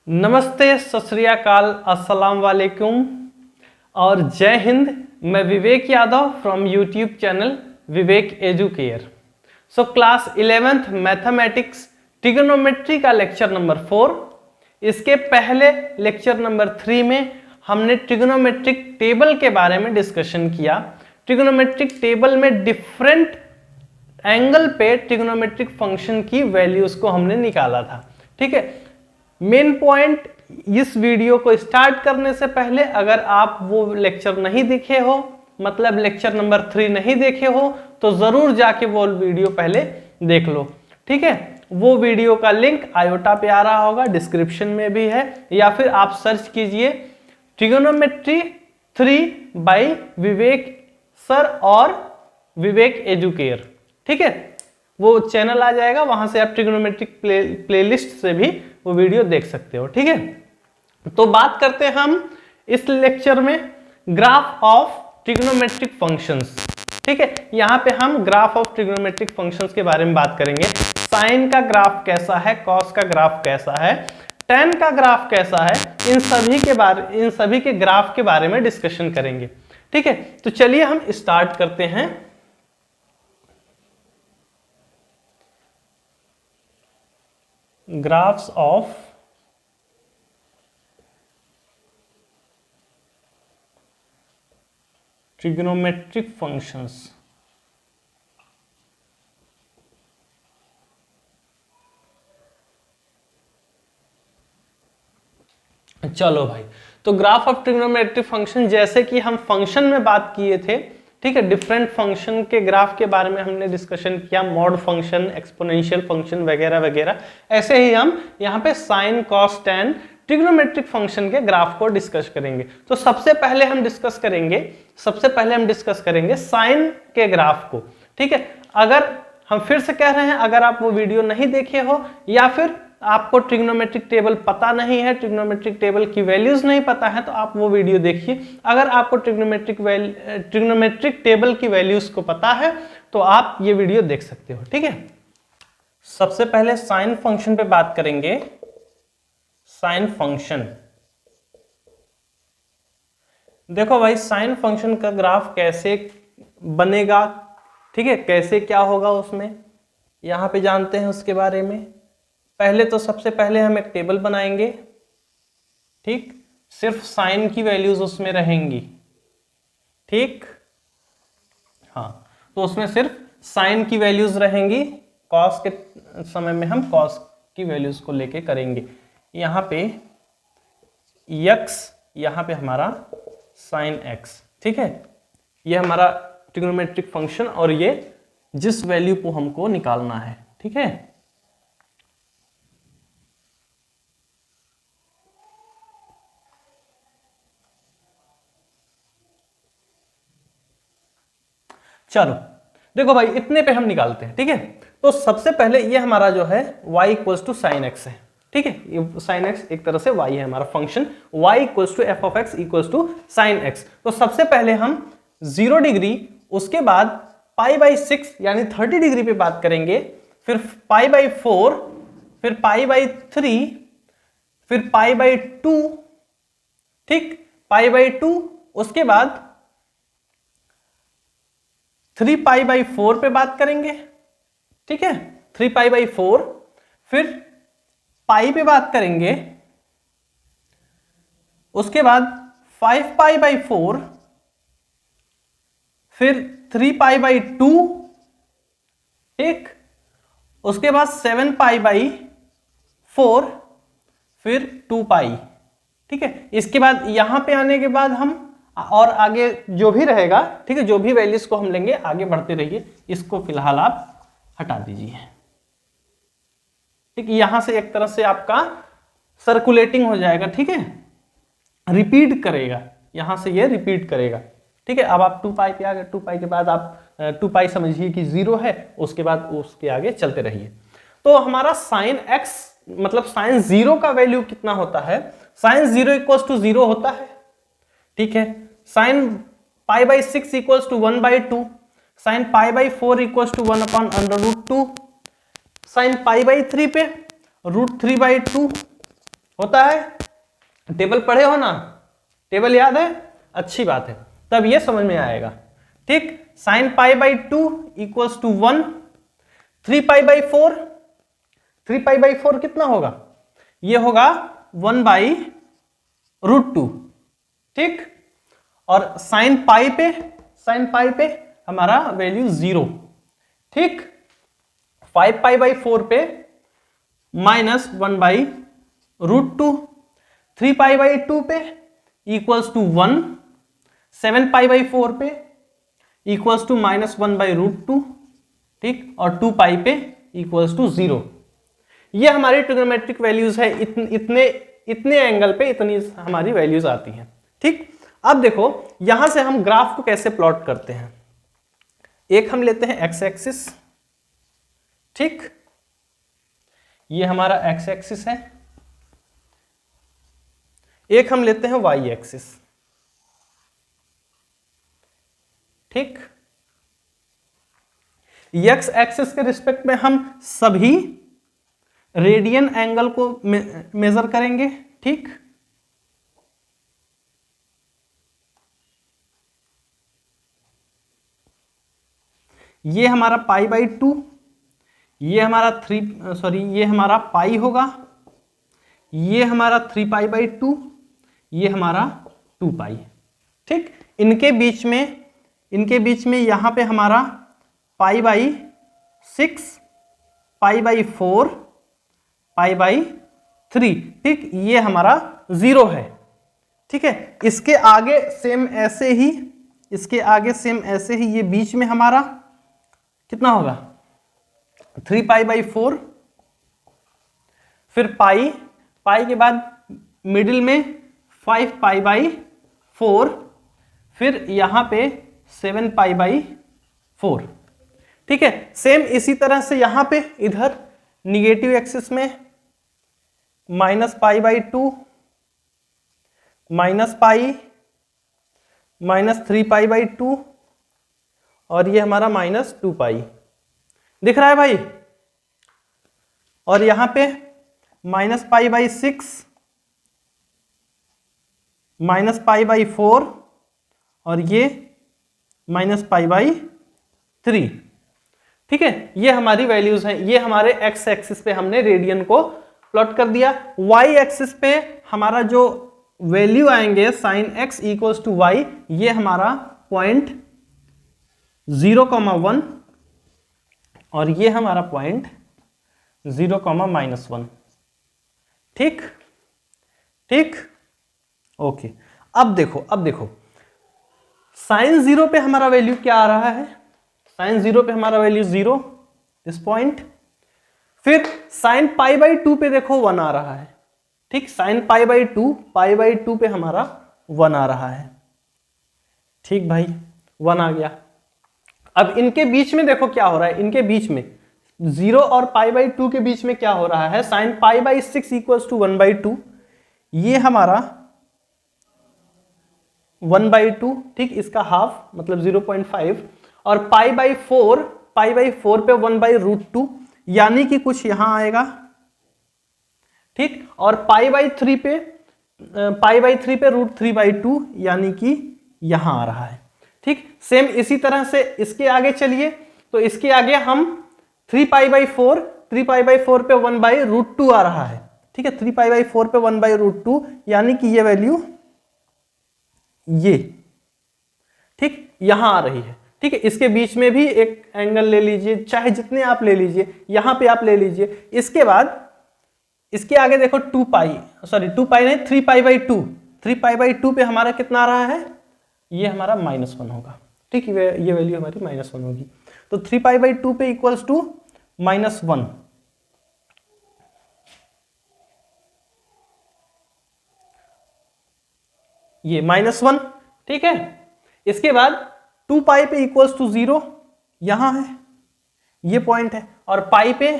नमस्ते, सत श्री अकाल, अस्सलाम वालेकुम और जय हिंद। मैं Vivek Yadav from YouTube channel Vivek Educare. So class 11th mathematics trigonometry का लेक्चर नंबर 4। इसके पहले लेक्चर नंबर 3 में हमने ट्रिग्नोमेट्रिक टेबल के बारे में डिस्कशन किया। ट्रिग्नोमेट्रिक टेबल में डिफरेंट एंगल पे ट्रिग्नोमेट्रिक फंक्शन की वैल्यूज को हमने निकाला था। ठीक है, मेन पॉइंट इस वीडियो को स्टार्ट करने से पहले अगर आप वो लेक्चर नहीं देखे हो, मतलब लेक्चर नंबर 3 नहीं देखे हो, तो जरूर जाके वो वीडियो पहले देख लो। ठीक है, वो वीडियो का लिंक आयोटा पे आ रहा होगा, डिस्क्रिप्शन में भी है, या फिर आप सर्च कीजिए ट्रिग्नोमेट्री 3 बाय विवेक सर और विवेक एजुकेयर। ठीक है, वो चैनल आ जाएगा, वहां से आप ट्रिग्नोमेट्रिक प्लेलिस्ट से भी वो वीडियो देख सकते हो। ठीक है, तो बात करते हैं हम इस लेक्चर में ग्राफ ऑफ ट्रिग्नोमेट्रिक फंक्शंस। ठीक है, यहाँ पे हम ग्राफ ऑफ ट्रिग्नोमेट्रिक फंक्शंस के बारे में बात करेंगे। साइन का ग्राफ कैसा है, कॉस का ग्राफ कैसा है, टेन का ग्राफ कैसा है, इन सभी के ग्राफ के बारे में डिस्कशन करेंगे। ठीक है, तो चलिए हम स्टार्ट करते हैं। Graphs of trigonometric functions. चलो भाई, तो ग्राफ ऑफ ट्रिग्नोमेट्रिक फंक्शन, जैसे कि हम फंक्शन में बात किए थे, ठीक है, डिफरेंट फंक्शन के ग्राफ के बारे में हमने डिस्कशन किया, मॉड फंक्शन, एक्सपोनेंशियल फंक्शन वगैरह वगैरह। ऐसे ही हम यहाँ पे sine, cos, tan trigonometric function के ग्राफ को डिस्कस करेंगे। तो सबसे पहले हम डिस्कस करेंगे साइन के ग्राफ को। ठीक है, अगर हम फिर से कह रहे हैं, अगर आप वो वीडियो नहीं देखे हो या फिर आपको ट्रिग्नोमेट्रिक टेबल पता नहीं है, ट्रिग्नोमेट्रिक टेबल की वैल्यूज नहीं पता है, तो आप वो वीडियो देखिए। अगर आपको ट्रिग्नोमेट्रिक टेबल की वैल्यूज को पता है तो आप ये वीडियो देख सकते हो। ठीक है, सबसे पहले साइन फंक्शन पे बात करेंगे। साइन फंक्शन, देखो भाई, साइन फंक्शन का ग्राफ कैसे बनेगा, ठीक है, कैसे क्या होगा उसमें, यहां पे जानते हैं उसके बारे में। पहले तो सबसे पहले हम एक टेबल बनाएंगे। ठीक, सिर्फ साइन की वैल्यूज उसमें रहेंगी। ठीक, हाँ, तो उसमें सिर्फ साइन की वैल्यूज रहेंगी। कॉस के समय में हम कॉस की वैल्यूज को लेके करेंगे। यहाँ पे x, यहाँ पे हमारा साइन x। ठीक है, ये हमारा ट्रिग्नोमेट्रिक फंक्शन और ये जिस वैल्यू को हमको निकालना है। ठीक है, चलो देखो भाई, इतने पे हम निकालते हैं। ठीक है, तो सबसे पहले ये हमारा जो है y equals to sine X है। ठीक है, ये साइन एक्स एक तरह से y है हमारा function, y equals to F of X equals to sine X. तो सबसे पहले हम 0 डिग्री, उसके बाद π/6 यानी 30 डिग्री पे बात करेंगे, फिर π/4, फिर π/3, फिर π/2। ठीक, π/2, उसके बाद 3π/4 पे बात करेंगे। ठीक है, 3π/4, फिर पाई पे बात करेंगे, उसके बाद 5π/4, फिर 3π/2। ठीक, उसके बाद 7π/4, फिर 2π। ठीक है, इसके बाद यहां पे आने के बाद हम और आगे जो भी रहेगा, ठीक है, जो भी वैल्यूज को हम लेंगे, आगे बढ़ते रहिए। इसको फिलहाल आप हटा दीजिए। ठीक, यहां से एक तरह से आपका सर्कुलेटिंग हो जाएगा। ठीक है, रिपीट करेगा, यहां से ये रिपीट करेगा। ठीक है, अब आप 2π पे आ गए। 2π के बाद आप 2π समझिए कि 0 है, उसके बाद उसके आगे चलते रहिए। तो हमारा साइन x, मतलब साइन 0 का वैल्यू कितना होता है, साइन 0 इक्वल्स टू 0 होता है। ठीक है, sine π/6 equals to 1/2, sine π/4 equals to 1/√2, sine π/3 पे √3/2, होता है? टेबल पढ़े हो ना, टेबल याद है, अच्छी बात है, तब ये समझ में आएगा। ठीक, sine pi by 2 equals to 1, 3 pi by 4, 3 pi by 4 कितना होगा? ये होगा 1 बाई रूट 2। ठीक, और साइन पाई पे हमारा वैल्यू 0। ठीक, 5 पाई बाई 4 पे minus 1 by root 2, 3 pi by 2 पे इक्वल्स टू 1, 7 पाई बाई 4 पे equals to minus 1 by root 2। ठीक, और 2 पाई पे इक्वल्स टू 0। ये हमारी ट्रिग्नोमेट्रिक वैल्यूज है, इतने एंगल पे इतनी हमारी वैल्यूज आती हैं। ठीक, अब देखो यहां से हम ग्राफ को कैसे प्लॉट करते हैं। एक हम लेते हैं एक्स एक्सिस, ठीक, ये हमारा एक्स एक्सिस है। एक हम लेते हैं वाई एक्सिस, ठीक। एक्स एक्सिस के रिस्पेक्ट में हम सभी रेडियन एंगल को मेजर करेंगे, ठीक। ये हमारा पाई बाई 2, ये हमारा ये हमारा पाई होगा, ये हमारा 3 पाई बाई 2, ये हमारा 2 पाई। ठीक, इनके बीच में यहां पे हमारा पाई by 6, pi by 4, pi by 3। ठीक, ये हमारा 0 है। ठीक है, इसके आगे सेम ऐसे ही ये बीच में हमारा कितना होगा? 3 पाई बाई 4, फिर पाई के बाद मिडिल में 5 पाई बाई 4, फिर यहां पे 7 पाई बाई 4। ठीक है, सेम इसी तरह से यहां पे इधर निगेटिव एक्सिस में minus pi by 2, minus pi, minus 3 pi by 2, और ये हमारा माइनस 2 पाई दिख रहा है भाई। और यहां पे minus pi by 6, minus pi by 4, और ये माइनस पाई बाई 3। ठीक है, ये हमारी वैल्यूज हैं। ये हमारे एक्स एक्सिस पे हमने रेडियन को प्लॉट कर दिया। वाई एक्सिस पे हमारा जो वैल्यू आएंगे sine X equals to Y, ये हमारा पॉइंट 0,1, और ये हमारा पॉइंट 0,-1। ठीक, ओके। अब देखो साइन 0 पे हमारा वैल्यू क्या आ रहा है? साइन 0 पे हमारा वैल्यू 0, दिस पॉइंट। फिर साइन पाई बाई 2 पे देखो 1 आ रहा है। ठीक, साइन पाई बाई 2 पे हमारा 1 आ रहा है। ठीक भाई, 1 आ गया। अब इनके बीच में देखो क्या हो रहा है। इनके बीच में 0 और पाई बाई 2 के बीच में क्या हो रहा है? Sine pi by 6 equals to 1/2, ये हमारा 1/2। ठीक, इसका हाफ मतलब 0.5, और पाई बाई 4 पे 1/√2, यानी कि कुछ यहां आएगा। ठीक, और पाई बाई 3 पे √3/2, यानी कि यहां आ रहा है। ठीक, सेम इसी तरह से इसके आगे चलिए, तो इसके आगे हम 3 पाई बाई 4 पे 1/√2 आ रहा है। ठीक है, 3 पाई बाई 4 पे 1/√2, यानी कि ये वैल्यू ये ठीक यहां आ रही है। ठीक है, इसके बीच में भी एक एंगल ले लीजिए, चाहे जितने आप ले लीजिए, यहां पे आप ले लीजिए। इसके बाद इसके आगे देखो 2 पाई नहीं, 3 पाई बाई 2, 3 पाई बाई 2 पे हमारा कितना आ रहा है? ये हमारा -1 होगा। ठीक, ये वैल्यू हमारी -1 होगी। तो 3 पाई बाई 2 पे इक्वल्स टू -1, ये -1। ठीक है, इसके बाद 2 पाई पे इक्वल्स टू 0, यहां है, ये पॉइंट है, और पाई पे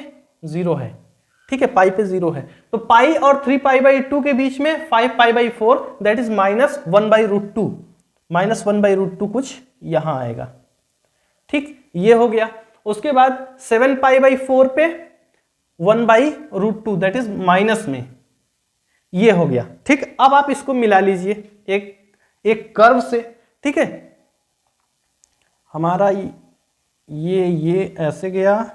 0 है। ठीक है, पाई पे 0 है, तो पाई और 3 पाई बाई 2 के बीच में 5 पाई बाई 4, दैट इज -1/√2, -1/√2 कुछ यहां आएगा। ठीक, ये हो गया। उसके बाद 7 पाई बाई 4 पे 1/√2, दैट इज माइनस में, ये हो गया। ठीक, अब आप इसको मिला लीजिए एक एक कर्व से। ठीक है, हमारा ये ऐसे गया,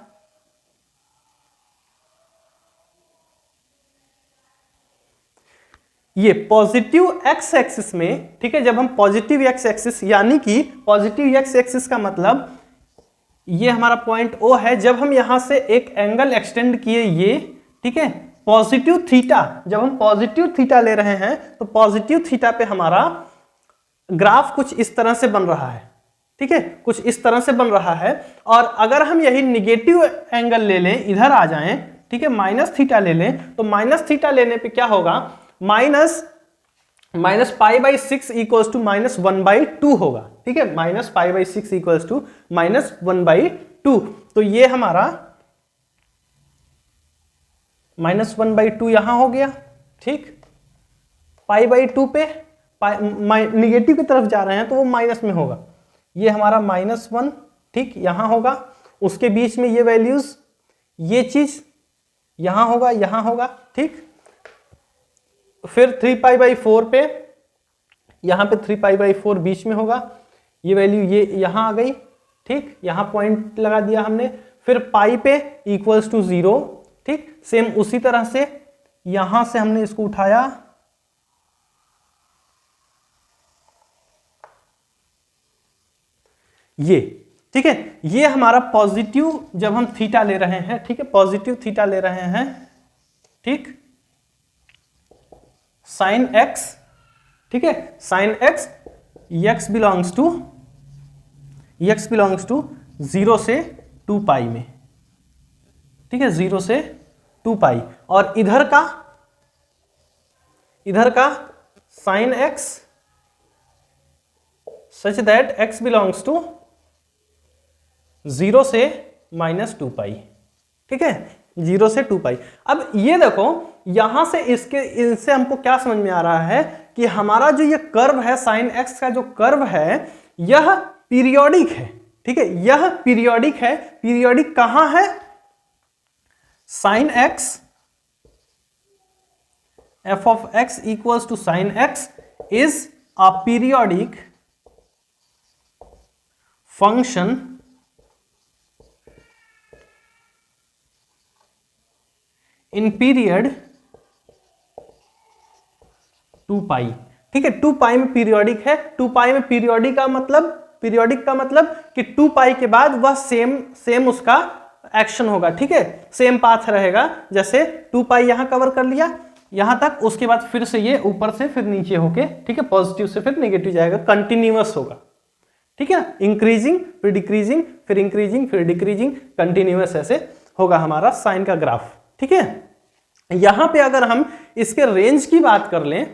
ये पॉजिटिव एक्स एक्सिस में। ठीक है, जब हम पॉजिटिव एक्स एक्सिस, यानी कि पॉजिटिव एक्स एक्सिस का मतलब ये हमारा पॉइंट O है, जब हम यहां से एक एंगल एक्सटेंड किए ये, ठीक है, पॉजिटिव थीटा, जब हम पॉजिटिव थीटा ले रहे हैं तो पॉजिटिव थीटा पे हमारा ग्राफ कुछ इस तरह से बन रहा है। ठीक है, कुछ इस तरह से बन रहा है। और अगर हम यही निगेटिव एंगल ले लें, इधर आ जाएं, ठीक है, माइनस थीटा ले लें, तो माइनस थीटा लेने पे क्या होगा, minus pi by 6 equals to -1/2 होगा। ठीक है, minus pi by 6 equals to -1/2। तो ये हमारा -1/2 यहां हो गया। ठीक, पाई बाई 2 पे निगेटिव की तरफ जा रहे हैं तो वो माइनस में होगा, ये हमारा -1, ठीक, यहां होगा। उसके बीच में ये वैल्यूज, ये चीज यहां होगा, यहां होगा। ठीक, फिर 3π/4 पे, यहां पे 3π/4 बीच में होगा, ये वैल्यू ये यहां आ गई। ठीक, यहां पॉइंट लगा दिया हमने। फिर पाई पे इक्वल्स टू 0। ठीक, सेम उसी तरह से यहां से हमने इसको उठाया, ये। ठीक है, ये हमारा पॉजिटिव, जब हम थीटा ले रहे हैं, ठीक है, पॉजिटिव थीटा ले रहे हैं, ठीक, साइन एक्स, ठीक है, sine X, X belongs to 0 से 2π में। ठीक है, 0 से 2π। और इधर का sine X such that x belongs to 0 से -2π। ठीक है, 0 से 2π। अब ये देखो, यहां से इनसे हमको क्या समझ में आ रहा है कि हमारा जो ये कर्व है, साइन एक्स का जो कर्व है, यह पीरियोडिक है। ठीक है, यह पीरियोडिक है। पीरियोडिक कहां है, sine x, f of x equals to sin x is a periodic function in period 2π। ठीक है, 2π में पीरियोडिक है। 2π में पीरियोडिक का मतलब कि 2π के बाद वह सेम उसका एक्शन होगा। ठीक है, सेम पाथ रहेगा। जैसे 2π यहां कवर कर लिया यहां तक, उसके बाद फिर से ये ऊपर से फिर नीचे होके, ठीक है, पॉजिटिव से फिर नेगेटिव जाएगा, कंटिन्यूअस होगा। ठीक है, इंक्रीजिंग फिर डिक्रीजिंग फिर इंक्रीजिंग फिर डिक्रीजिंग, कंटिन्यूअस ऐसे होगा हमारा साइन का ग्राफ। ठीक है, यहां पे अगर हम इसके रेंज की बात कर लें,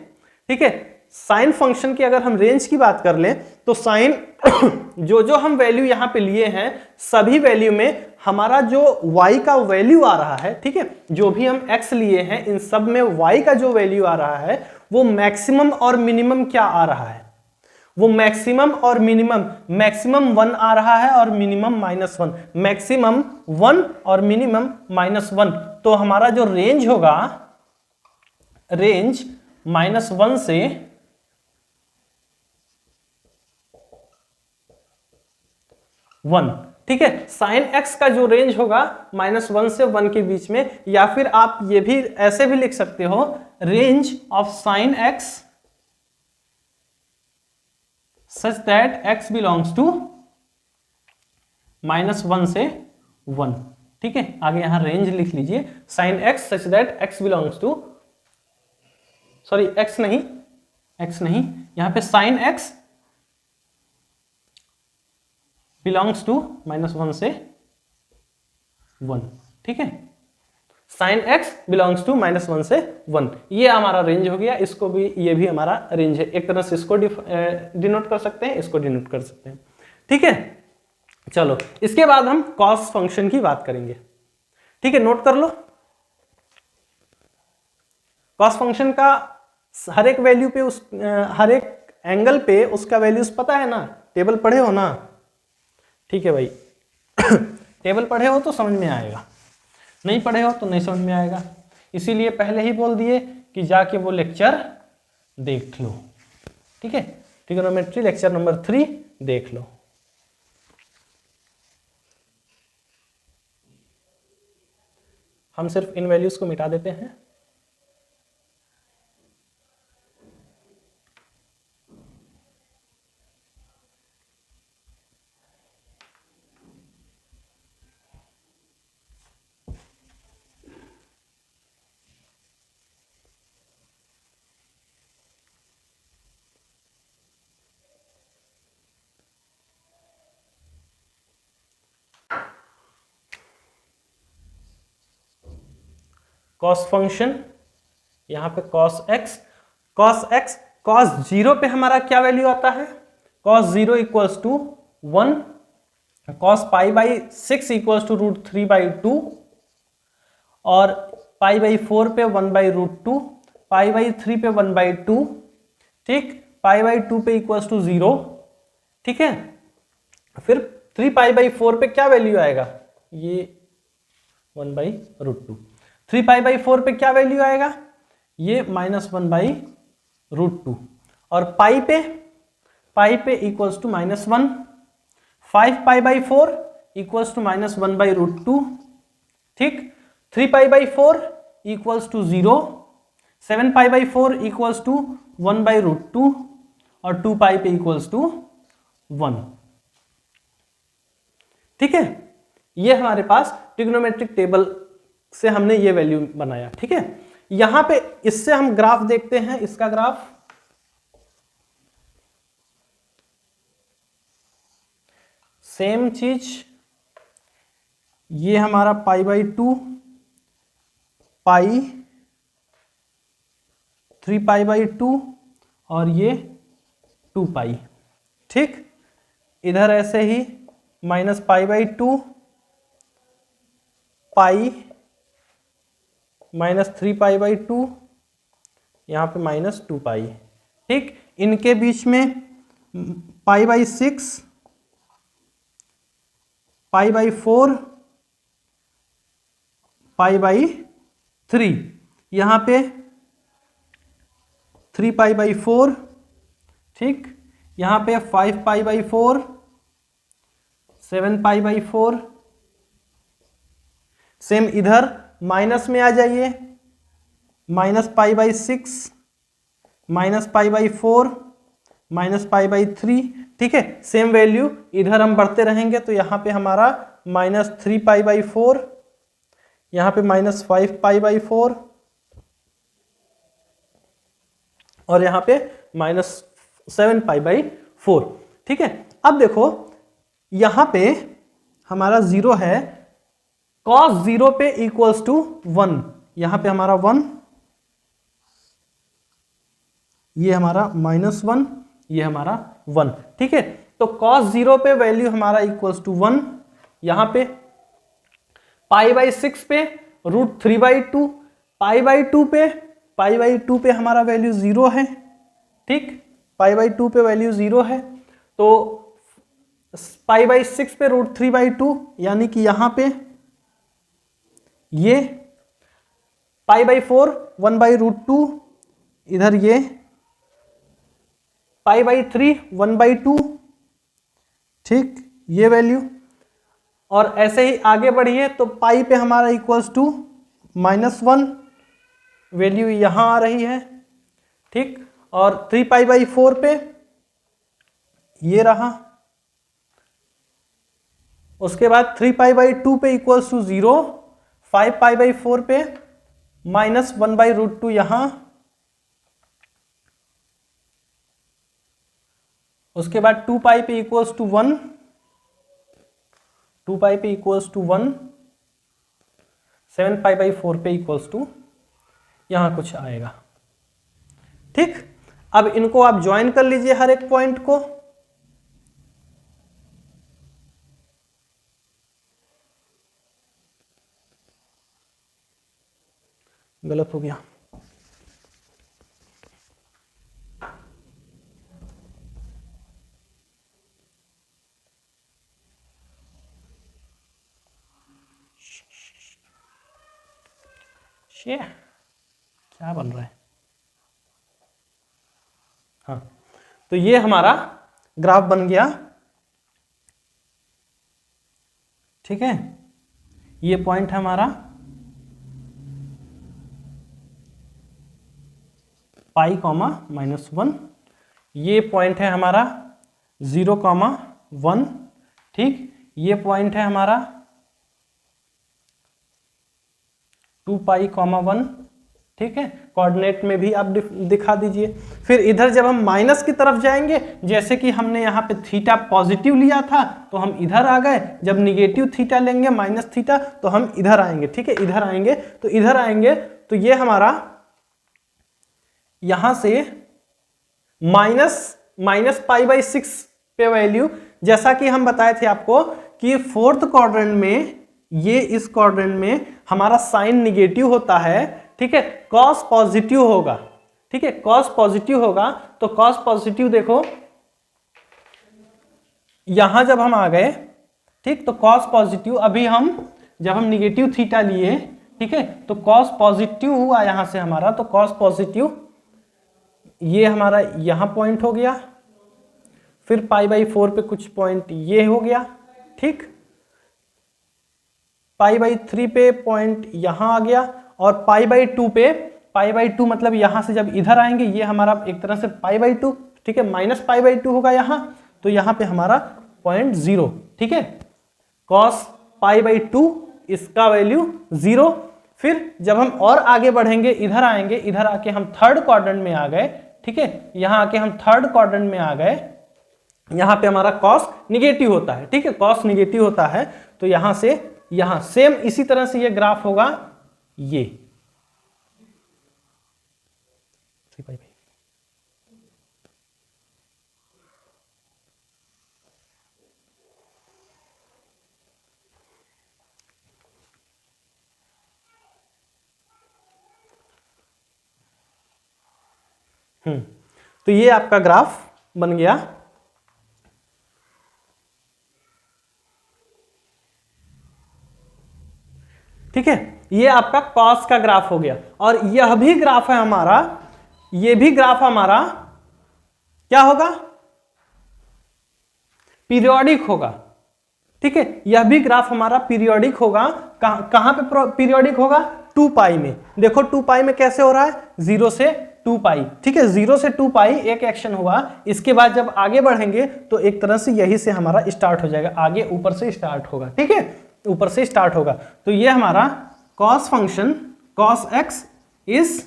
ठीक है, साइन फंक्शन की अगर हम रेंज की बात कर लें, तो साइन जो हम वैल्यू यहां पे लिए हैं, सभी वैल्यू में हमारा जो y का वैल्यू आ रहा है, ठीक है, जो भी हम x लिए हैं, इन सब में y का जो वैल्यू आ रहा है, वो मैक्सिमम और मिनिमम क्या आ रहा है, वो मैक्सिमम और मिनिमम, मैक्सिमम 1 आ रहा है और मिनिमम -1, मैक्सिमम 1 और मिनिमम -1। तो हमारा जो रेंज होगा, रेंज -1 से 1। ठीक है, साइन x का जो रेंज होगा -1 से 1 के बीच में, या फिर आप ये भी ऐसे भी लिख सकते हो, range of sine x such that x belongs to -1 से 1। ठीक है, आगे यहां रेंज लिख लीजिए, sine x such that x belongs to, sorry x नहीं, यहां पे साइन x बिलोंग्स टू -1 से 1। ठीक है, साइन x बिलोंग्स टू -1 से 1, ये हमारा रेंज हो गया। इसको भी, ये भी हमारा रेंज है। एक तरह से इसको डिनोट कर सकते हैं, इसको डिनोट कर सकते हैं। ठीक है, चलो इसके बाद हम कॉस फंक्शन की बात करेंगे। ठीक है, नोट कर लो, कॉस फंक्शन का हर एक वैल्यू पे, हर एक एंगल पे उसका वैल्यूज पता है ना, टेबल पढ़े हो ना। ठीक है भाई, टेबल पढ़े हो तो समझ में आएगा, नहीं पढ़े हो तो नहीं समझ में आएगा। इसीलिए पहले ही बोल दिए कि जाके वो लेक्चर देख लो। ठीक है, ट्रिग्नोमेट्री लेक्चर नंबर 3 देख लो। हम सिर्फ इन वैल्यूज को मिटा देते हैं। कॉस फंक्शन, यहां पे कॉस एक्स, कॉस 0 पे हमारा क्या वैल्यू आता है? Cos 0 equals to 1, cos pi by 6 equals to √3/2, और पाई बाई 4 पे 1/√2, पाई बाई 3 पे 1/2, ठीक, पाई बाई 2 पे इक्वल्स टू 0। ठीक है, फिर 3 पाई बाई 4 पे क्या वैल्यू आएगा? ये 1/√2। 3 पाई बाई 4 पे क्या वैल्यू आएगा? ये -1/√2। और पाई पे equals to -1। 5 pi by 4 equals to -1/√2। ठीक, 3 pi by 4 equals to 0, 7 pi by 4 equals to 1/√2, और 2 पाई पे इक्वल्स टू 1। ठीक है, ये हमारे पास ट्रिग्नोमेट्रिक टेबल से हमने ये वैल्यू बनाया। ठीक है, यहां पे इससे हम ग्राफ देखते हैं, इसका ग्राफ सेम चीज, ये हमारा π/2, पाई 3 π/2, और ये 2 पाई। ठीक, इधर ऐसे ही -π/2, पाई -3 π/2, यहाँ पे -2 पाई। ठीक, इनके बीच में π/6, π/4, π/3, यहाँ पे 3 π/4, ठीक, यहाँ पे 5 π/4, 7 π/4। सेम इधर माइनस में आ जाइए, -π/6, -π/4, -π/3। ठीक है, सेम वैल्यू इधर हम बढ़ते रहेंगे, तो यहाँ पे हमारा -3 π/4, यहाँ पे -5 π/4, और यहाँ पे -7 π/4। ठीक है, अब देखो यहाँ पे हमारा 0 है, cos 0 पे इक्वल्स टू 1, यहां पे हमारा 1, ये हमारा -1, ये हमारा 1। ठीक है, तो cos 0 पे वैल्यू हमारा इक्वल्स टू 1, यहां पे π/6 पे √3/2, π/2 पे हमारा वैल्यू 0 है। ठीक, π/2 पे वैल्यू 0 है, तो π/6 पे √3/2, यानी कि यहां पे ये π/4 1/√2, इधर ये π/3 1/2। ठीक, ये वैल्यू, और ऐसे ही आगे बढ़िए तो पाई पे हमारा इक्वल्स टू -1, वैल्यू यहां आ रही है। ठीक, और 3 π/4 पे ये रहा, उसके बाद 3 π/2 पे इक्वल्स टू 0, 5 π/4 पे -1/√2 यहां, उसके बाद 2 पाई पे इक्वल्स टू 1, 2 पाई पे इक्वल्स टू 1, 7 π/4 पे इक्वल्स टू यहां कुछ आएगा। ठीक, अब इनको आप ज्वाइन कर लीजिए हर एक पॉइंट को। गलत हो गया, क्या बन रहा है? हाँ, तो ये हमारा ग्राफ बन गया, ठीक है। ये पॉइंट है हमारा पाई कॉमा -1, ये पॉइंट है हमारा 0,1, ठीक। ये पॉइंट है हमारा 2 पाई कॉमा 1, ठीक है। कोऑर्डिनेट में भी आप दिखा दीजिए। फिर इधर जब हम माइनस की तरफ जाएंगे, जैसे कि हमने यहाँ पे थीटा पॉजिटिव लिया था तो हम इधर आ गए, जब निगेटिव थीटा लेंगे माइनस थीटा तो हम इधर आएंगे, ठीक है। इधर आएंगे तो इधर आएंगे तो ये हमारा यहां से -पाई/6 पे वैल्यू, जैसा कि हम बताए थे आपको कि फोर्थ क्वाड्रेंट में, ये इस क्वाड्रेंट में हमारा साइन निगेटिव होता है, ठीक है। कॉस पॉजिटिव होगा, ठीक है। कॉस पॉजिटिव होगा तो कॉस पॉजिटिव देखो यहां जब हम आ गए, ठीक, तो कॉस पॉजिटिव अभी हम जब हम निगेटिव थीटा लिए, ठीक है, तो कॉस पॉजिटिव हुआ यहां से हमारा, तो कॉस पॉजिटिव ये हमारा यहां पॉइंट हो गया, फिर पाई/4 पे कुछ पॉइंट ये हो गया, ठीक। पाई/3 पे पॉइंट यहां आ गया, और पाई/2 पे, पाई/2 मतलब यहां से जब इधर आएंगे ये हमारा एक तरह से पाई/2, ठीक है, -पाई/2 होगा यहां, तो यहां पे हमारा पॉइंट 0, ठीक है। कॉस पाई/2 इसका वैल्यू 0। फिर जब हम और आगे बढ़ेंगे, इधर आएंगे, इधर आके हम थर्ड क्वाड्रेंट में आ गए, ठीक है। यहां आके हम थर्ड क्वाड्रेंट में आ गए, यहां पे हमारा कॉस निगेटिव होता है, ठीक है। कॉस निगेटिव होता है तो यहां से यहां सेम इसी तरह से ये ग्राफ होगा, ये तो ये आपका ग्राफ बन गया, ठीक है। ये आपका कॉस का ग्राफ हो गया, और यह भी ग्राफ है हमारा, ये भी ग्राफ हमारा क्या होगा, पीरियोडिक होगा, ठीक है। यह भी ग्राफ हमारा पीरियोडिक होगा। कहां पे पीरियोडिक होगा? 2 पाई में। देखो 2 पाई में कैसे हो रहा है, 0 से 2 पाई, ठीक है। 0 से 2 पाई एक एक्शन हुआ, इसके बाद जब आगे बढ़ेंगे तो एक तरह से यही से हमारा स्टार्ट हो जाएगा, आगे ऊपर से स्टार्ट होगा, ठीक है, ऊपर से स्टार्ट होगा। तो ये हमारा cos function cos x is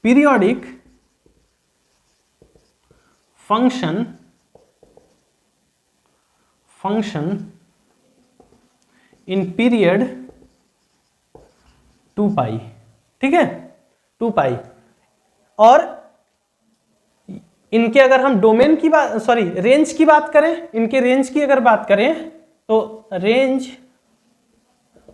periodic function in period 2 पाई, ठीक है, 2 पाई। और इनके अगर हम डोमेन की बात, सॉरी रेंज की बात करें, इनके रेंज की अगर बात करें तो रेंज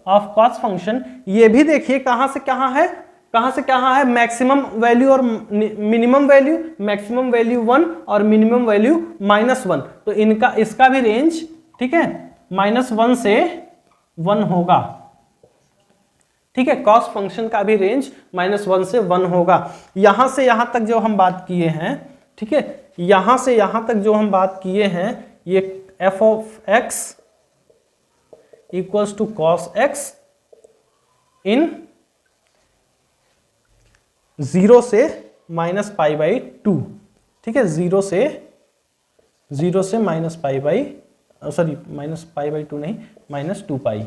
ऑफ कॉस फंक्शन, ये भी देखिए कहां से कहां है, कहां से कहां है, मैक्सिमम वैल्यू और मिनिमम वैल्यू, मैक्सिमम वैल्यू 1 और मिनिमम वैल्यू -1, तो इनका इसका भी रेंज, ठीक है, -1 से 1 होगा, ठीक है। कॉस फंक्शन का भी रेंज -1 से 1 होगा। यहां से यहां तक जो हम बात किए हैं, ठीक है, यहां से यहां तक जो हम बात किए हैं, ये f of x equals to cos x in 0 से -पाई/2, ठीक है, 0 से -पाई/2 नहीं, -2 पाई,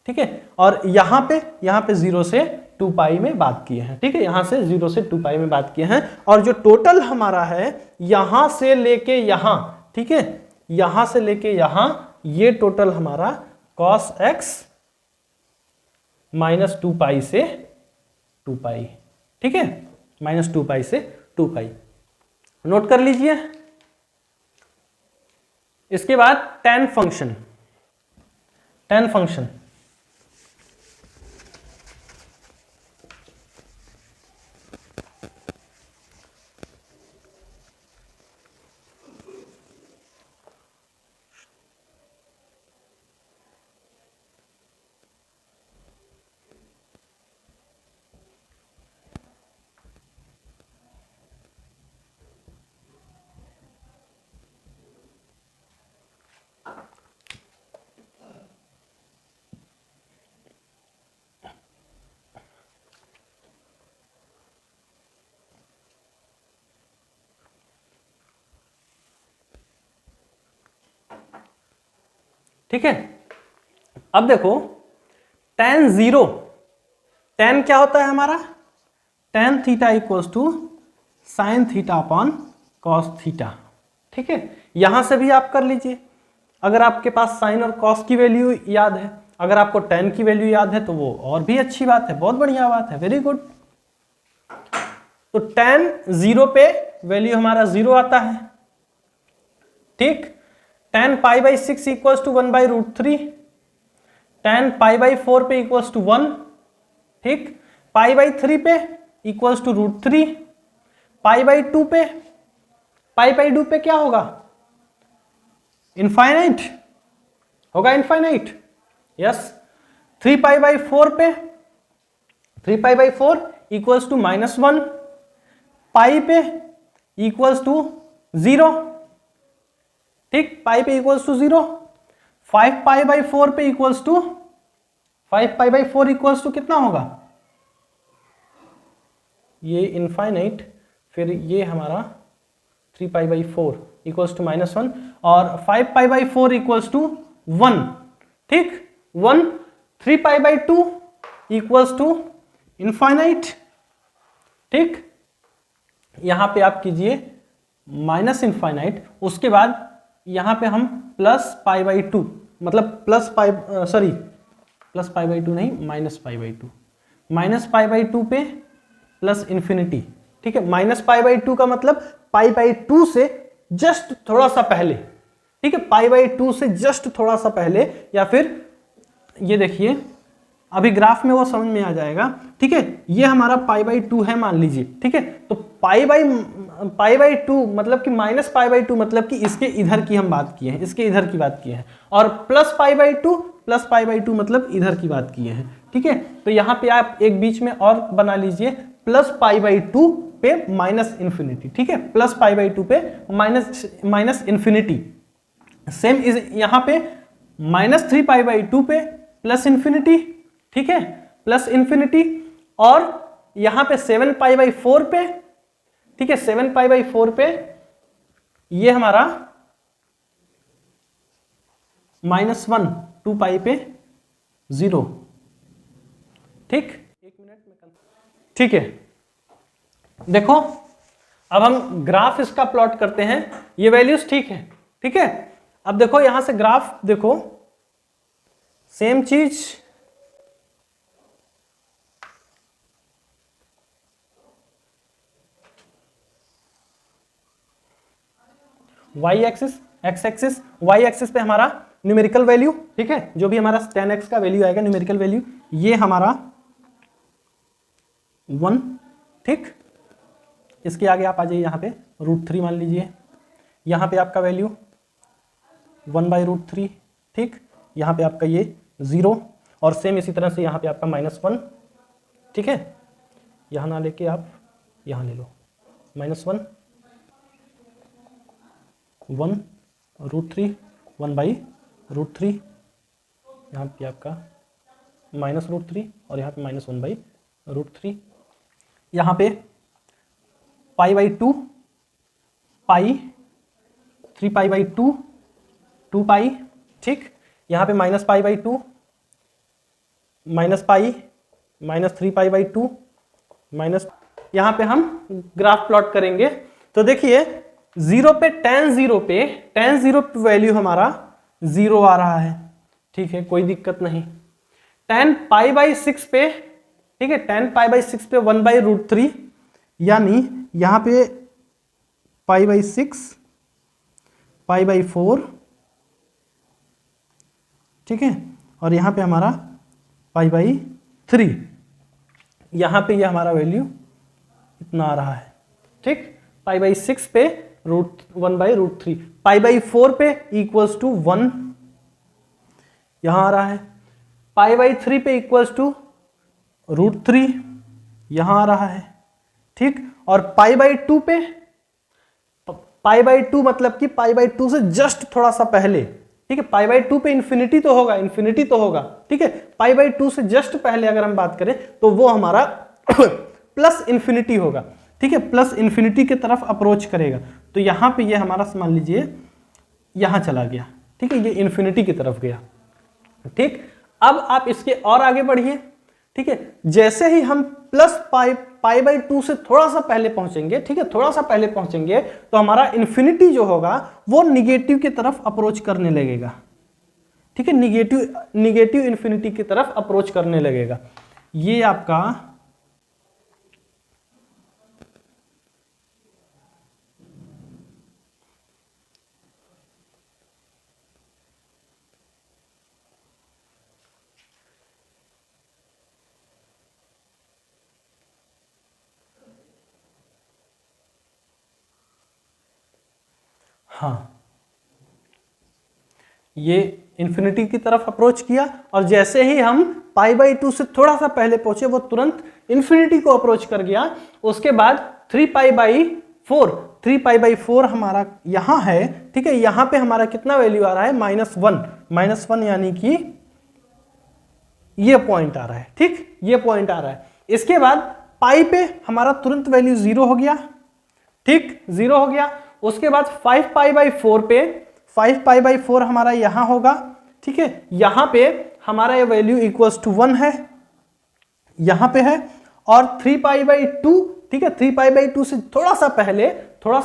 ठीक है। और यहां पे 0 से 2 पाई में बात किए हैं, ठीक है, यहां से 0 से 2 पाई में बात किए हैं। और जो टोटल हमारा है यहां से लेके यहां, ठीक है, यहां से लेके यहां, ये टोटल हमारा cos x -2 पाई से 2 पाई, ठीक है, -2 पाई से 2 पाई, नोट कर लीजिए। इसके बाद tan फंक्शन, ठीक है। अब देखो tan 0, tan क्या होता है हमारा, tan theta equals to sine theta upon cos theta, ठीक है। यहां से भी आप कर लीजिए, अगर आपके पास साइन और कॉस की वैल्यू याद है, अगर आपको tan की वैल्यू याद है तो वो और भी अच्छी बात है, बहुत बढ़िया बात है, वेरी गुड। तो tan 0 पे वैल्यू हमारा 0 आता है, ठीक। tan pi by 6 equals to 1/√3, tan pi by 4 पे इक्वल्स टू 1, ठीक। पाई बाई 3 पे इक्वल्स टू √3, पाई बाई 2 पे, पाई बाई 2 पे क्या होगा, इनफाइनाइट होगा, इनफाइनाइट, यस। 3 पाई बाई 4 पे, 3 पाई बाई 4 इक्वल्स टू -1, पाई पे इक्वल्स टू 0, ठीक, पाई पे इक्वल्स टू 0। 5 पाई बाई 4 पे equals to, 5 pi by 4 equals to कितना होगा, ये इनफाइनाइट, फिर ये हमारा 3 पाई बाई 4 इक्वल्स टू -1 और 5 पाई बाई 4 इक्वल्स टू 1, ठीक, 1। 3 pi by 2 equals to infinite, ठीक। यहां पे आप कीजिए माइनस इनफाइनाइट, उसके बाद यहां पे हम प्लस पाई बाई 2, मतलब प्लस पाई बाई 2 नहीं, minus pi by 2, minus pi by 2 पे प्लस इन्फिनिटी, ठीक है। माइनस पाई बाई 2 का मतलब पाई बाई 2 से जस्ट थोड़ा सा पहले, ठीक है, पाई बाई 2 से जस्ट थोड़ा सा पहले, या फिर ये देखिए अभी ग्राफ में वो समझ में आ जाएगा, ठीक है। ये हमारा पाई बाई 2 है मान लीजिए, ठीक है। तो पाई बाई 2 मतलब कि माइनस पाई बाई 2 मतलब कि इसके इधर की हम बात किए हैं, इसके इधर की बात किए हैं, और plus pi by 2 plus pi by 2 मतलब इधर की बात किए हैं, ठीक है। तो यहाँ पे आप एक बीच में और बना लीजिए, प्लस पाई बाई 2 पे माइनस इन्फिनिटी, ठीक है, प्लस पाई बाई 2 पे माइनस इन्फिनिटी। सेम इज यहाँ पे -3 पाई बाई 2 पे प्लस इन्फिनिटी, ठीक है, प्लस इन्फिनिटी। और यहां पे 7 पाई बाई 4 पे, ठीक है, 7 पाई बाई 4 पे ये हमारा -1, 2 पाई पे 0, ठीक। एक मिनट में, ठीक है। देखो अब हम ग्राफ इसका प्लॉट करते हैं, ये वैल्यूज ठीक है, ठीक है। अब देखो यहां से ग्राफ देखो, सेम चीज, Y axis, X axis, Y axis पे हमारा न्यूमेरिकल वैल्यू, ठीक है, जो भी हमारा tan x का वैल्यू आएगा न्यूमेरिकल वैल्यू, ये हमारा 1, ठीक। इसके आगे आप आ जाइए, यहाँ पे √3 मान लीजिए, यहाँ पे आपका वैल्यू 1/√3, ठीक। यहाँ पे आपका ये 0, और सेम इसी तरह से यहाँ पे आपका -1, ठीक है। यहाँ ना लेके आप यहाँ ले लो, -1, 1/√3, 1/√3, यहाँ पे आपका -√3 और यहाँ पे -1/√3। यहाँ पे पाई बाई 2, पाई, 3 पाई बाई 2, 2 पाई, ठीक। यहाँ पे minus pi by 2, minus pi, -3 pi by 2, minus, यहाँ पे हम ग्राफ प्लॉट करेंगे। तो देखिए 0 पे tan 0 पे वैल्यू हमारा 0 आ रहा है, ठीक है, कोई दिक्कत नहीं। tan पाई बाई 6 पे, ठीक है, tan पाई बाई 6 पे 1/√3, यानी यहाँ पे पाई बाई 6, पाई बाई 4, ठीक है, और यहाँ पे हमारा पाई बाई 3, यहाँ पे ये हमारा वैल्यू इतना आ रहा है, ठीक। पाई बाई 6 पे 1/√3, पाई बाई 4 पे इक्वल्स टू 1 यहाँ आ रहा है, पाई बाई 3 पे इक्वल्स टू √3 यहाँ आ रहा है, ठीक। और पाई बाई 2 पे, पाई बाई 2 मतलब कि पाई बाई 2 से जस्ट थोड़ा सा पहले, ठीक है, पाई बाई 2 पे इन्फिनिटी तो होगा, ठीक है। पाई बाई 2 से जस्ट पहले अगर हम बात करें तो वो हमारा प्लस इन्फिनिटी होगा, ठीक है, प्लस इन्फिनिटी की तरफ अप्रोच करेगा। तो यहाँ पे ये हमारा मान लीजिए यहाँ चला गया, ठीक है, ये इन्फिनिटी की तरफ गया। ठीक, अब आप इसके और आगे बढ़िए। ठीक है, जैसे ही हम प्लस पाई बाई 2 से थोड़ा सा पहले पहुंचेंगे, ठीक है, थोड़ा सा पहले पहुंचेंगे तो हमारा इन्फिनिटी जो होगा वो निगेटिव की तरफ अप्रोच करने लगेगा। ठीक है, निगेटिव इन्फिनिटी की तरफ अप्रोच करने लगेगा। ये आपका हाँ, ये इन्फिनिटी की तरफ अप्रोच किया और जैसे ही हम पाई बाई 2 से थोड़ा सा पहले पहुंचे वो तुरंत इन्फिनिटी को अप्रोच कर गया। उसके बाद 3 पाई बाई 4 हमारा यहां है। ठीक है, यहां पे हमारा कितना वैल्यू आ रहा है, -1 यानी कि ये पॉइंट आ रहा है। ठीक, ये पॉइंट आ रहा है। इसके बाद पाई पे हमारा तुरंत वैल्यू 0 हो गया। ठीक, 0 हो गया। उसके बाद 5 पाई बाई 4 पे 5 पाई बाई 4 हमारा यहां होगा। ठीक है, यहां पे हमारा ये वैल्यू इक्वल्स टू 1 है, यहां पे है। और 3 पाई बाई 2, ठीक है, 3 पाई बाई 2 से थोड़ा सा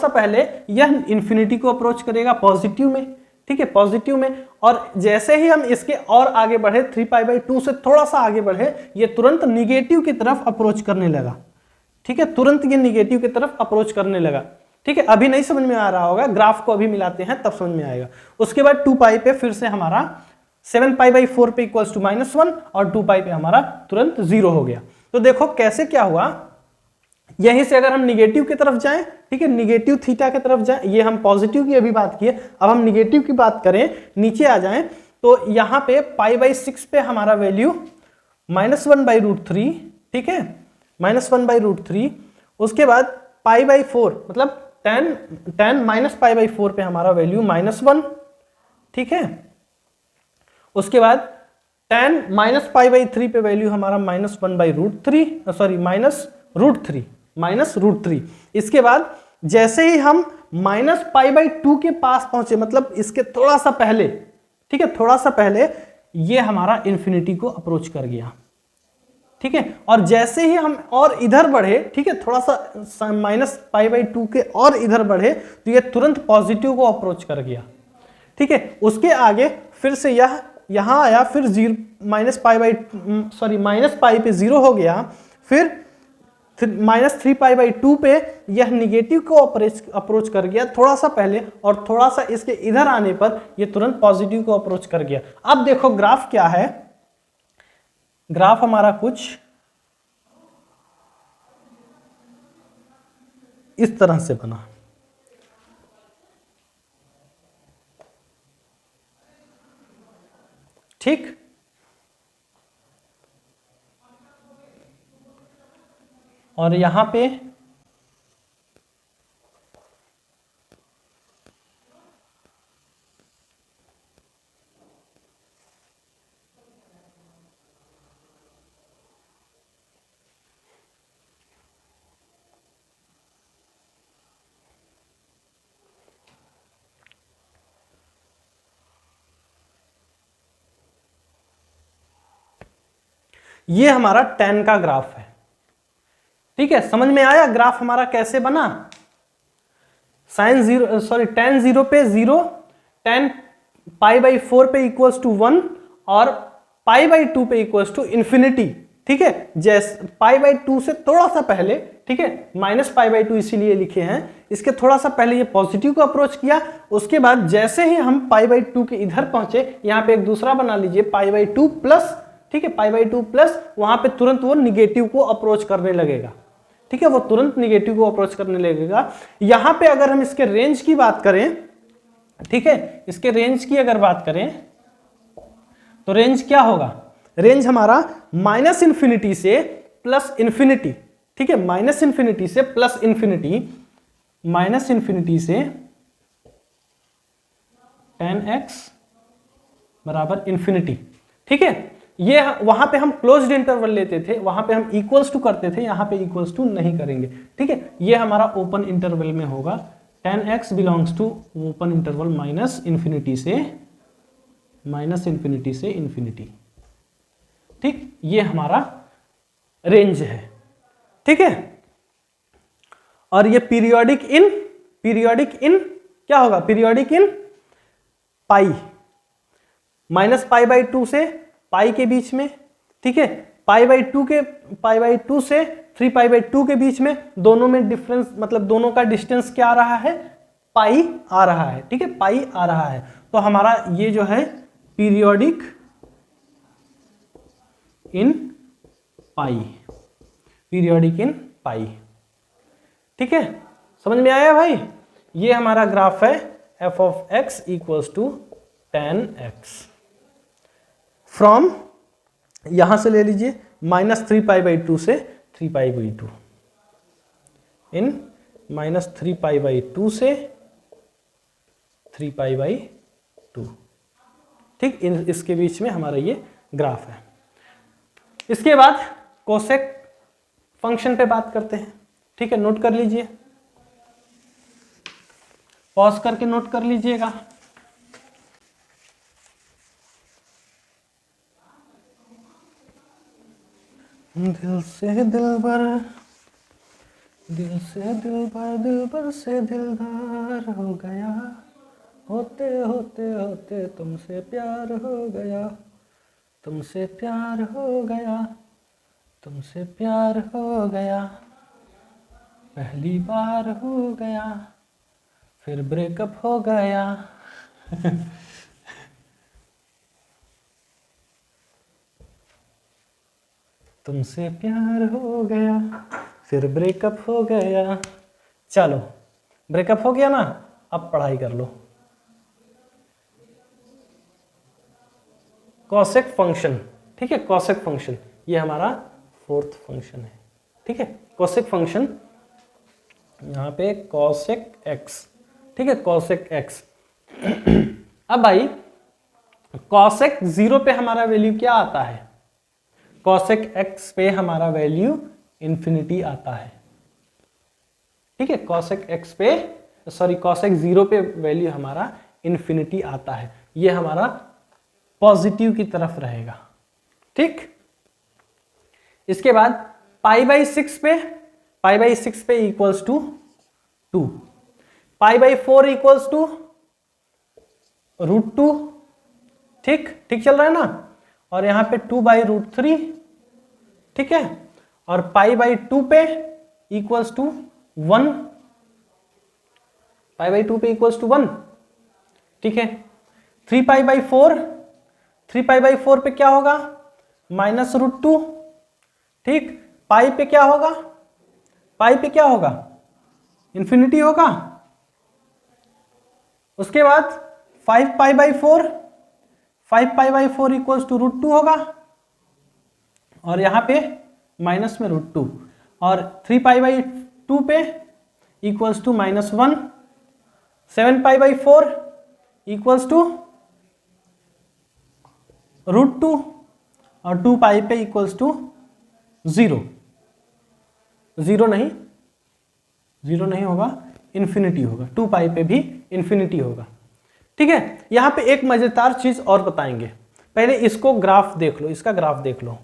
पहले यह इन्फिनिटी को अप्रोच करेगा पॉजिटिव में। ठीक है, पॉजिटिव में। और जैसे ही हम इसके और आगे बढ़े, 3 पाई बाई 2 से थोड़ा सा आगे बढ़े, ये तुरंत निगेटिव की तरफ अप्रोच करने लगा। ठीक है, तुरंत ये निगेटिव की तरफ अप्रोच करने लगा। ठीक है, अभी नहीं समझ में आ रहा होगा, ग्राफ को अभी मिलाते हैं तब समझ में आएगा। उसके बाद 2 पाई पे फिर से हमारा 7 पाई बाई 4 पे इक्वल्स टू -1 और 2 पाई पे हमारा तुरंत 0 हो गया। तो देखो कैसे क्या हुआ, यहीं से अगर हम निगेटिव की तरफ जाएं, ठीक है, निगेटिव थीटा की तरफ जाएं, ये हम पॉजिटिव की अभी बात किए, अब हम निगेटिव की बात करें, नीचे आ जाएं तो यहां पे पाई बाई 6 पे हमारा वैल्यू -1/√3, ठीक है, -1/√3। उसके बाद पाई बाई 4 मतलब 10 माइनस पाई बाई 4 पे हमारा वैल्यू -1, ठीक है। उसके बाद 10 माइनस पाई बाई 3 पे वैल्यू हमारा -1/√3, सॉरी -√3। इसके बाद जैसे ही हम -पाई/2 के पास पहुंचे, मतलब इसके थोड़ा सा पहले, ठीक है, थोड़ा सा पहले ये हमारा इन्फिनिटी को अप्रोच कर गया। ठीक है, और जैसे ही हम और इधर बढ़े, ठीक है, थोड़ा सा -पाई/2 के और इधर बढ़े तो ये तुरंत पॉजिटिव को अप्रोच कर गया। ठीक है, उसके आगे फिर से यह यहां आया, फिर माइनस पाई पे 0 हो गया, फिर -3 पाई/2 पे यह निगेटिव को अप्रोच कर गया थोड़ा सा पहले, और थोड़ा सा इसके इधर आने पर यह तुरंत पॉजिटिव को अप्रोच कर गया। अब देखो ग्राफ क्या है, ग्राफ हमारा कुछ इस तरह से बना। ठीक, और यहां पे ये हमारा tan का ग्राफ है। ठीक है, समझ में आया ग्राफ हमारा कैसे बना। tan 0 पे 0, tan पाई/4 पे इक्वल्स टू 1 और पाई/2 पे इक्वल्स टू इन्फिनिटी। ठीक है, जैसे पाई/2 से थोड़ा सा पहले, ठीक है, -पाई/2 इसीलिए लिखे हैं, इसके थोड़ा सा पहले ये पॉजिटिव को अप्रोच किया। उसके बाद जैसे ही हम पाई/2 के इधर पहुंचे, यहां पे एक दूसरा बना लीजिए पाई/2 प्लस, ठीक है, पाई/2 प्लस, वहां पे तुरंत वो निगेटिव को अप्रोच करने लगेगा। ठीक है, वो तुरंत निगेटिव को अप्रोच करने लगेगा। यहां पे अगर हम इसके रेंज की बात करें, ठीक है, इसके रेंज की अगर बात करें तो रेंज क्या होगा, रेंज हमारा -इन्फिनिटी से +इन्फिनिटी, ठीक है, -इन्फिनिटी से +इन्फिनिटी, -इन्फिनिटी से tan x बराबर इन्फिनिटी। ठीक है, ये वहां पे हम क्लोज्ड इंटरवल लेते थे, वहां पे हम इक्वल्स टू करते थे, यहां पे इक्वल्स टू नहीं करेंगे। ठीक है, ये हमारा ओपन इंटरवल में होगा, tan x belongs to open interval -infinity से माइनस इन्फिनिटी से इन्फिनिटी। ठीक, ये हमारा रेंज है। ठीक है, और ये पीरियोडिक इन क्या होगा, periodic in pi, minus pi by 2 से पाई के बीच में। ठीक है, पाई बाई 2 से 3 पाई बाई 2 के बीच में, दोनों में डिफरेंस मतलब दोनों का डिस्टेंस क्या आ रहा है, पाई आ रहा है। ठीक है, पाई आ रहा है। तो हमारा ये जो है पीरियोडिक इन पाई, पीरियोडिक इन पाई। ठीक है, समझ में आया भाई? ये हमारा ग्राफ है f of x equals to tan x from, यहां से ले लीजिए माइनस 3 पाई बाई 2 से 3 pi by 2, in minus 3 pi by 2 से 3 पाई बाई 2। ठीक, इसके बीच में हमारा ये ग्राफ है। इसके बाद कोसेक फंक्शन पे बात करते हैं। ठीक है, नोट कर लीजिए, पॉज करके नोट कर लीजिएगा। दिल से दिलबर, दिल से दिलबर, दिलबर से दिलदार हो गया, होते होते होते तुमसे प्यार हो गया, तुमसे प्यार हो गया, तुमसे प्यार हो गया, पहली बार हो गया, फिर ब्रेकअप हो गया। तुमसे प्यार हो गया, फिर ब्रेकअप हो गया। चलो, ब्रेकअप हो गया ना, अब पढ़ाई कर लो। कॉसेक फंक्शन, ठीक है, कॉसेक फंक्शन ये हमारा फोर्थ फंक्शन है। ठीक है, कॉसेक फंक्शन यहाँ पे कॉसेक एक्स। ठीक है, कॉसेक एक्स। अब भाई कॉसेक 0 पे हमारा वैल्यू क्या आता है, कॉसेक एक्स पे हमारा वैल्यू इन्फिनिटी आता है। ठीक है, कॉसेक एक्स पे सॉरी कॉसेक 0 पे वैल्यू हमारा इन्फिनिटी आता है। ये हमारा पॉजिटिव की तरफ रहेगा। ठीक, इसके बाद पाई बाई 6 पे equals to 2, pi by 4 equals to √2। ठीक चल रहा है ना, और यहां पे 2 बाई √3। ठीक है, और पाई बाई 2 पे इक्वल्स टू 1, पाई बाई 2 पे इक्वल्स टू 1। ठीक है, 3 पाई बाई 4 पे क्या होगा, माइनस √2। ठीक, पाई पे क्या होगा, पाई पे क्या होगा, इंफिनिटी होगा। उसके बाद 5 पाई बाई 4 इक्वल्स टू √2 होगा, और यहां पे माइनस में √2, और 3 पाई बाई 2 पे equals to -1, 7 pi by 4 equals to √2, और 2 पाई पे इक्वल्स टू 0 नहीं होगा, इन्फिनिटी होगा। 2 पाई पे भी इन्फिनिटी होगा। ठीक है, यहां पे एक मजेदार चीज और बताएंगे, पहले इसको ग्राफ देख लो, इसका ग्राफ देख लो।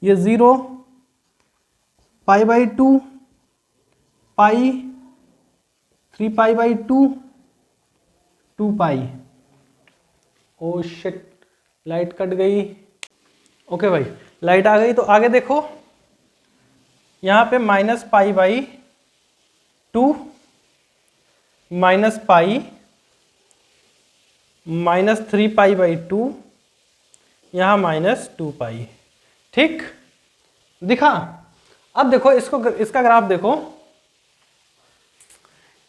ये 0, पाई by 2, pi, 3 pi by 2, 2 pi. Oh shit, light cut गई। ओके भाई, लाइट आ गई। तो आगे देखो, यहां पे minus pi by 2, minus pi, minus 3 pi by 2, यहां माइनस 2 पाई। ठीक दिखा? अब देखो इसका ग्राफ देखो,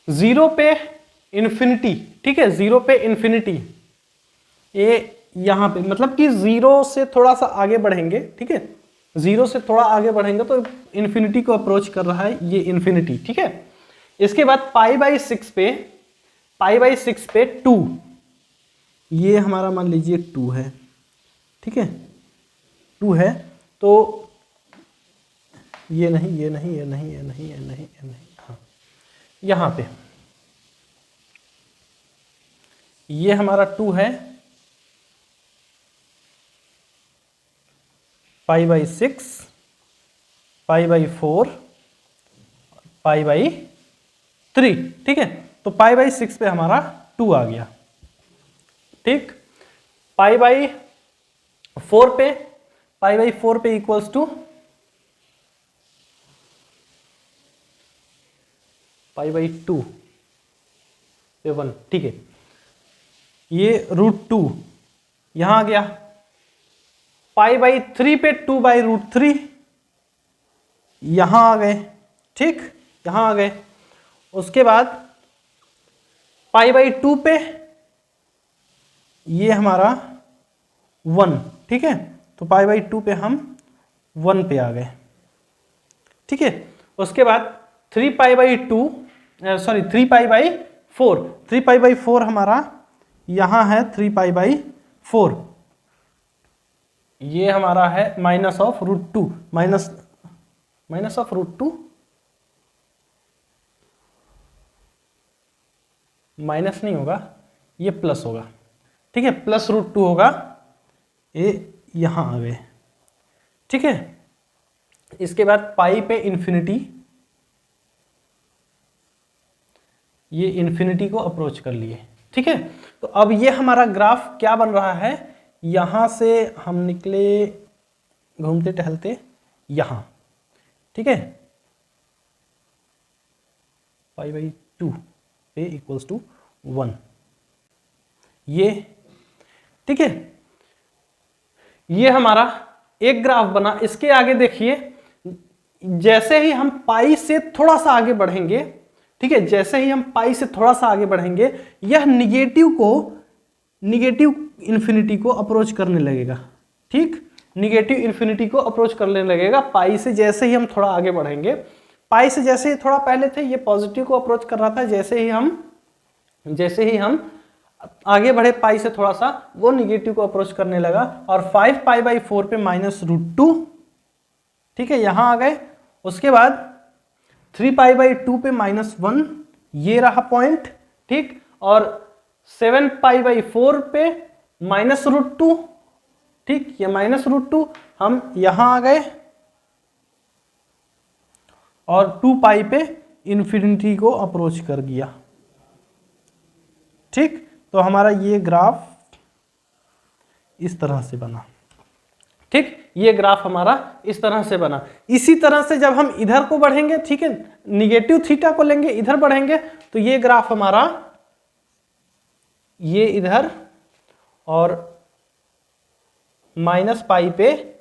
0 पे इन्फिनिटी। ठीक है, 0 पे इन्फिनिटी, ये यहां पे मतलब कि 0 से थोड़ा सा आगे बढ़ेंगे। ठीक है, 0 से थोड़ा आगे बढ़ेंगे तो इन्फिनिटी को अप्रोच कर रहा है ये इन्फिनिटी। ठीक है, इसके बाद पाई बाई 6 पे 2, ये हमारा मान लीजिए 2 है। ठीक है, 2 है, तो ये नहीं, ये नहीं, ये नहीं, ये नहीं, ये नहीं, ये नहीं, हाँ यहाँ पे ये हमारा 2 है, पाई by 6, pi by 4, pi by 3, ठीक है। तो पाई बाई 6 पे हमारा 2 आ गया, ठीक। पाई बाई 4 पे, पाई बाई 4 पे इक्वल्स टू पाई बाई 2 पे 1, ठीक है। ये √2 यहां आ गया। पाई बाई 3 पे 2 बाई √3 यहां आ गए, ठीक, यहां आ गए। उसके बाद पाई बाई 2 पे ये हमारा 1, ठीक है। तो पाई बाई 2 पे हम 1 पे आ गए, ठीक है। उसके बाद 3 pi by 2, sorry 3 pi by 4, 3 pi by 4 हमारा यहां है 3 पाई बाई 4, ये हमारा है minus of √2, minus of √2, minus नहीं होगा, ये प्लस होगा, ठीक है, प्लस √2 होगा, ये यहां आ गए, ठीक है। इसके बाद पाई पे इन्फिनिटी, ये इन्फिनिटी को अप्रोच कर लिए, ठीक है। तो अब ये हमारा ग्राफ क्या बन रहा है, यहां से हम निकले घूमते टहलते यहां, ठीक है, पाई बाई 2 पे इक्वल्स टू 1, ये, ठीक है। ये हमारा एक ग्राफ बना। इसके आगे देखिए, जैसे ही हम पाई से थोड़ा सा आगे बढ़ेंगे, ठीक है, जैसे ही हम पाई से थोड़ा सा आगे बढ़ेंगे, यह निगेटिव इन्फिनिटी को अप्रोच करने लगेगा, ठीक, निगेटिव इन्फिनिटी को अप्रोच करने लगेगा पाई से। जैसे ही हम थोड़ा आगे बढ़ेंगे, पाई से जैसे ही थोड़ा पहले थे ये पॉजिटिव को अप्रोच कर रहा था, जैसे ही हम आगे बढ़े पाई से थोड़ा सा, वो निगेटिव को अप्रोच करने लगा। और 5 पाई बाई 4 पे माइनस √2, ठीक है, यहां आ गए। उसके बाद 3 पाई बाई 2 पे -1, ये रहा पॉइंट, ठीक। और 7 पाई बाई 4 पे -√2, ठीक, ये -√2, हम यहां आ गए। और 2 पाई पे इन्फिनिटी को अप्रोच कर गया, ठीक। तो हमारा ये ग्राफ इस तरह से बना, ठीक, ये ग्राफ हमारा इस तरह से बना। इसी तरह से जब हम इधर को बढ़ेंगे, ठीक है, निगेटिव थीटा को लेंगे, इधर बढ़ेंगे, तो ये ग्राफ हमारा ये इधर और माइनस पाई पे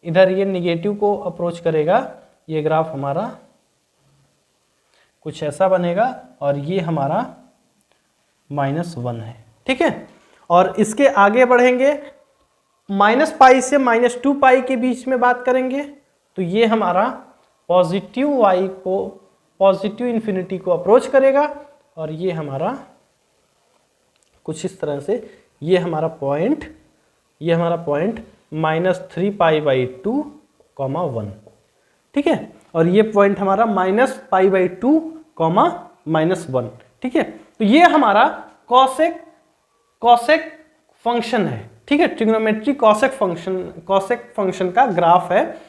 इधर ये निगेटिव को अप्रोच करेगा। ये ग्राफ हमारा कुछ ऐसा बनेगा और ये हमारा -1 है, ठीक है। और इसके आगे बढ़ेंगे, माइनस पाई से -2 पाई के बीच में बात करेंगे, तो ये हमारा पॉजिटिव इन्फिनिटी को अप्रोच करेगा। और ये हमारा कुछ इस तरह से, ये हमारा पॉइंट -3 पाई बाई 2, 1, ठीक है। और ये पॉइंट हमारा -π/2, -1, ठीक है। तो ये हमारा कॉसेक फंक्शन है, ठीक है, ट्रिग्नोमेट्री कॉसेक फंक्शन का ग्राफ है।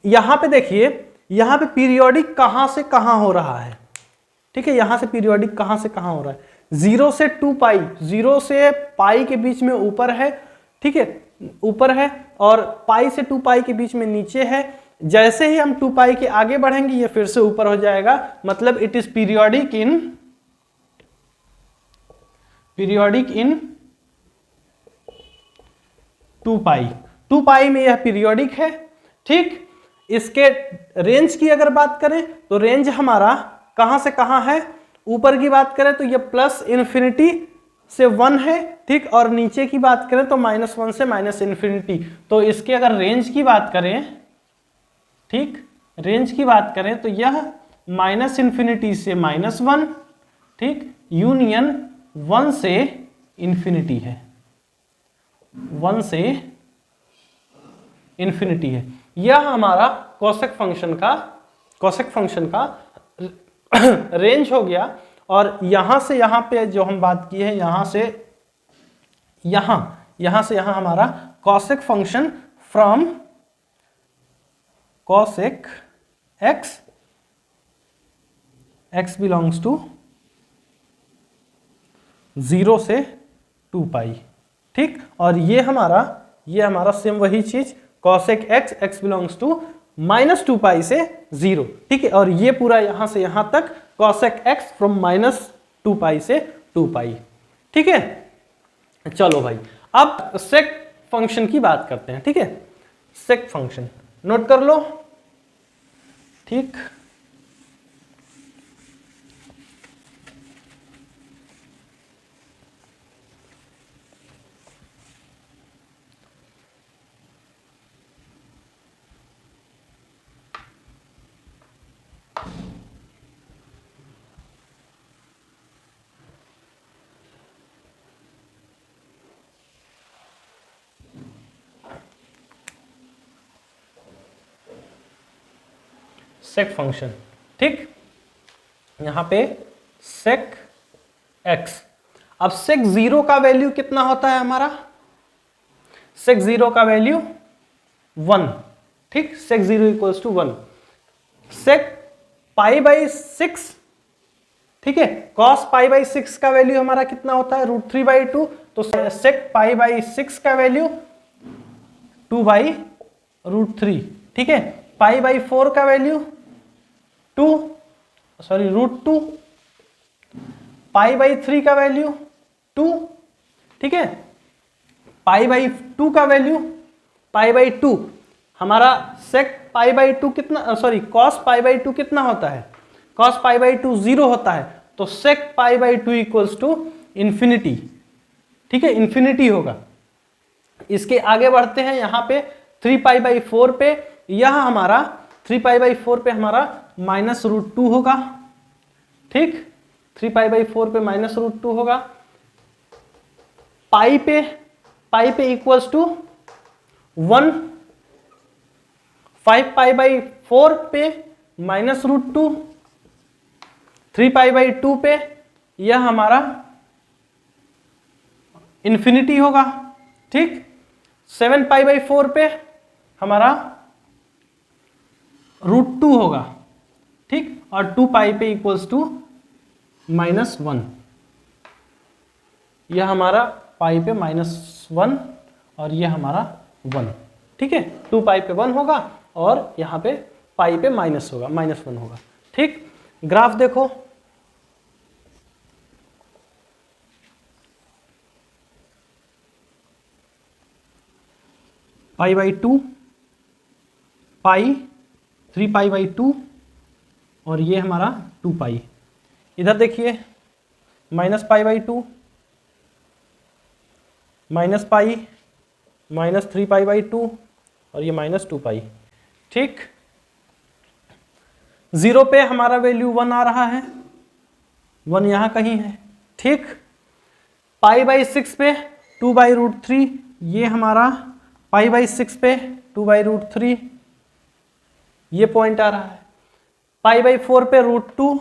यहां पे देखिए, यहां पे पीरियोडिक कहां से कहां हो रहा है, ठीक है, यहां से पीरियोडिक कहां से कहां हो रहा है, 0 से 2 पाई, 0 से पाई के बीच में ऊपर है, ठीक है, ऊपर है, और पाई से 2 पाई के बीच में नीचे है। जैसे ही हम 2 पाई के आगे बढ़ेंगे ये फिर से ऊपर हो जाएगा, मतलब इट इज पीरियोडिक इन 2 पाई। 2 पाई में यह पीरियोडिक है, ठीक। इसके रेंज की अगर बात करें तो रेंज हमारा कहां से कहां है, ऊपर की बात करें तो यह +∞ से 1 है, ठीक, और नीचे की बात करें तो -1 से -∞। तो इसके अगर रेंज की बात करें, ठीक, रेंज की बात करें तो यह -∞ से -1, ठीक, यूनियन 1 से इन्फिनिटी है, 1 से इन्फिनिटी है। यह हमारा कोसेक फंक्शन का रेंज हो गया। और यहां से यहां पे जो हम बात की है, यहां से यहां हमारा cosec function from cosec x belongs to 0 से 2 पाई, ठीक। और ये हमारा सेम वही चीज कोसेक x बिलोंग्स टू -2 पाई से 0, ठीक है। और ये पूरा यहां से यहां तक कोसेक x फ्रॉम -2 पाई से 2 पाई, ठीक है। चलो भाई, अब सेक फंक्शन की बात करते हैं, ठीक है। सेक फंक्शन नोट कर लो, ठीक। सेक फंक्शन, ठीक। यहां पे सेक x। अब सेक 0 का वैल्यू कितना होता है हमारा? सेक 0 का वैल्यू 1, ठीक। Sec 0 equals to 1। Sec pi by 6, ठीक है। कॉस पाई बाई 6 का वैल्यू हमारा कितना होता है? √3/2। तो सेक पाई बाई 6 का वैल्यू 2/√3, ठीक है। पाई बाई 4 का वैल्यू √2। पाई बाई 3 का वैल्यू 2, ठीक है। पाई बाई 2 का वैल्यू π/2। हमारा सेक π/2 कितना, सॉरी कॉस π/2 कितना होता है? कॉस π/2 0 होता है। तो सेक π/2 इक्वल्स टू इंफिनिटी, ठीक है, इंफिनिटी होगा। इसके आगे बढ़ते हैं, यहां पे 3π/4 पे, यह हमारा 3π/4 पे हमारा -√2 होगा, ठीक। 3π/4 पे -√2 होगा। पाई पे इक्वल्स टू 1। 5π/4 पे -√2। 3π/2 पे यह हमारा इंफिनिटी होगा, ठीक। 7π/4 पे हमारा √2 होगा, ठीक। और 2π पे इक्वल्स टू -1। यह हमारा पाई पे -1 और यह हमारा 1, ठीक है। 2π पे 1 होगा और यहां पे पाई पे -1 होगा, ठीक। ग्राफ देखो, π/2 पाई 3π/2 और ये हमारा 2π। इधर देखिए -π/2 -π -3π/2 और ये -2π, ठीक। 0 पे हमारा वैल्यू 1 आ रहा है, 1 यहां कहीं है, ठीक। π/6 पे 2/√3, ये हमारा π/6 पे 2/√3, ये पॉइंट आ रहा है। π/4 पे √2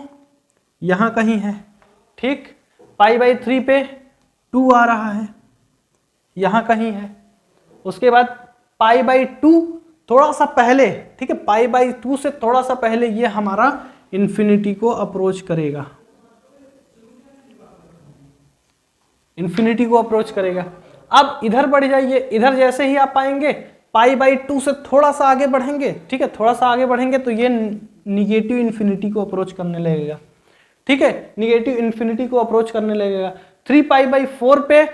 यहां कहीं है, ठीक। π/3 पे 2 आ रहा है, यहां कहीं है। उसके बाद π/2 थोड़ा सा पहले, ठीक है, π/2 से थोड़ा सा पहले ये हमारा इंफिनिटी को अप्रोच करेगा, इंफिनिटी को अप्रोच करेगा। अब इधर बढ़ जाइए, इधर जैसे ही आप पाएंगे π/2 से थोड़ा सा आगे बढ़ेंगे, ठीक है, थोड़ा सा आगे बढ़ेंगे तो ये निगेटिव इंफिनिटी को अप्रोच करने लगेगा, ठीक है, निगेटिव इंफिनिटी को अप्रोच करने लगेगा। 3π/4 पे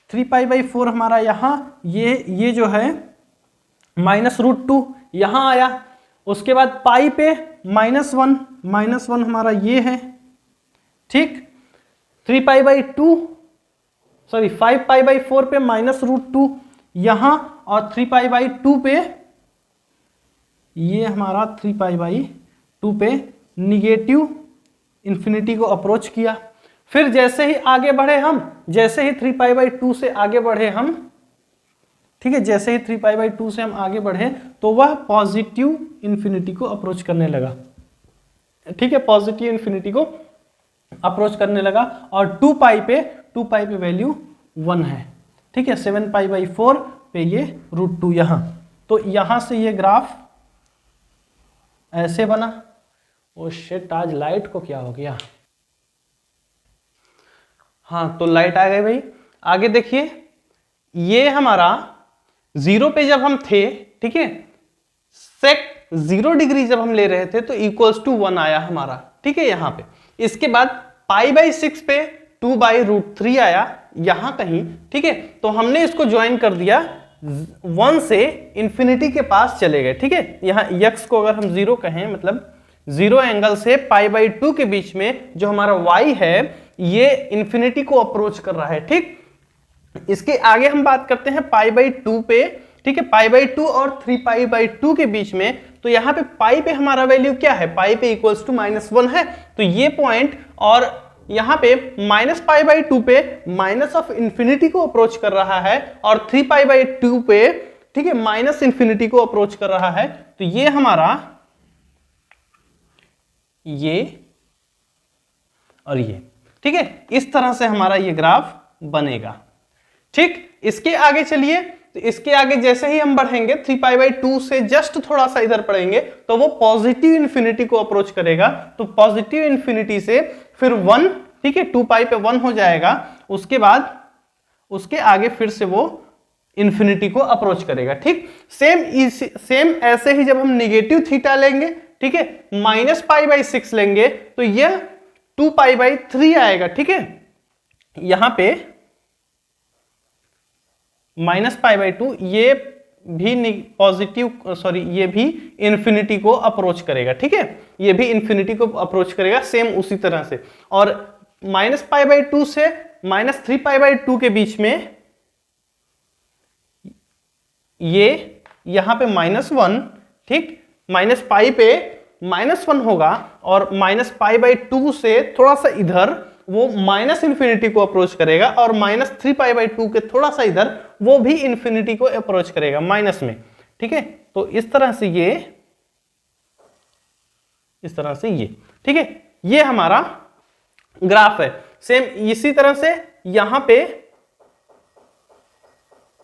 3π/4 हमारा यहाँ ये जो है -√2 यहाँ आया। उसके बाद पाई पे -1 हमारा ये है, ठीक। 5π/4 पे -√2 यहाँ और 3π/2 पे ये हमारा 3π/2 पे निगेटिव इंफिनिटी को अप्रोच किया। फिर जैसे ही आगे बढ़े हम, जैसे ही 3π/2 से आगे बढ़े हम, ठीक है, जैसे ही 3π/2 से हम आगे बढ़े तो वह पॉजिटिव इन्फिनिटी को अप्रोच करने लगा। ठीक है, पॉजिटिव इन्फिनिटी को अप्रोच करने लगा और 2π पे वैल्यू 1 है। ठीक है, 7π/4 पे ये √2 यहाँ, तो यहाँ से ये ग्राफ ऐसे बना। ओ शिट, आज लाइट को क्या हो गया। हाँ, तो लाइट आ गई भाई। आगे देखिए, ये हमारा 0 पे जब हम थे, ठीक है, सेक 0 डिग्री जब हम ले रहे थे तो =1 आया हमारा। ठीक है, यहाँ पे इसके बाद π/6 पे 2/√3 आया यहां कहीं। ठीक है, तो हमने इसको ज्वाइन कर दिया, 1 से इंफिनिटी के पास चले गए। ठीक है, यहाँ x को अगर हम 0 कहें, मतलब 0 एंगल से π/2 के बीच में जो हमारा y है ये इंफिनिटी को अप्रोच कर रहा है। ठीक, इसके आगे हम बात करते हैं π/2 पे। ठीक है, π/2 और 3π/2 के बीच में, तो यहाँ पे पाई पे हमारा वैल्यू क्या है, पाई पे =-1 है, तो ये पॉइंट, और यहाँ पे -π/2 पे माइनस ऑफ इंफिनिटी को अप्रोच कर रहा है और 3π/2 पे, ठीक है, माइनस इंफिनिटी को अप्रोच कर रहा है। तो ये हमारा ये और ये, ठीक है, इस तरह से हमारा ये ग्राफ बनेगा। ठीक, इसके आगे चलिए, तो इसके आगे जैसे ही हम बढ़ेंगे 3π/2 से जस्ट थोड़ा सा इधर पढ़ेंगे तो वो पॉजिटिव इंफिनिटी को अप्रोच करेगा। तो पॉजिटिव इंफिनिटी से फिर 1, ठीक है, 2π पे 1 हो जाएगा, उसके बाद उसके आगे फिर से वो इंफिनिटी को अप्रोच करेगा। ठीक, सेम ऐसे ही जब हम नेगेटिव थीटा लेंगे, ठीक है, -π/6 लेंगे तो यह 2π/3 आएगा। ठीक है, यहां पे -π/2 ये भी पॉजिटिव, सॉरी, ये भी इंफिनिटी को अप्रोच करेगा। ठीक है, ये भी इंफिनिटी को अप्रोच करेगा सेम उसी तरह से। और -π/2 से -3π/2 के बीच में ये यहां पे -1, ठीक, -π पे -1 होगा और -π/2 से थोड़ा सा इधर वो माइनस इंफिनिटी को अप्रोच करेगा और -3π/2 के थोड़ा सा इधर वो भी इंफिनिटी को अप्रोच करेगा माइनस में। ठीक है, तो इस तरह से ये, इस तरह से ये, ठीक है, ये हमारा ग्राफ है। सेम इसी तरह से यहां पे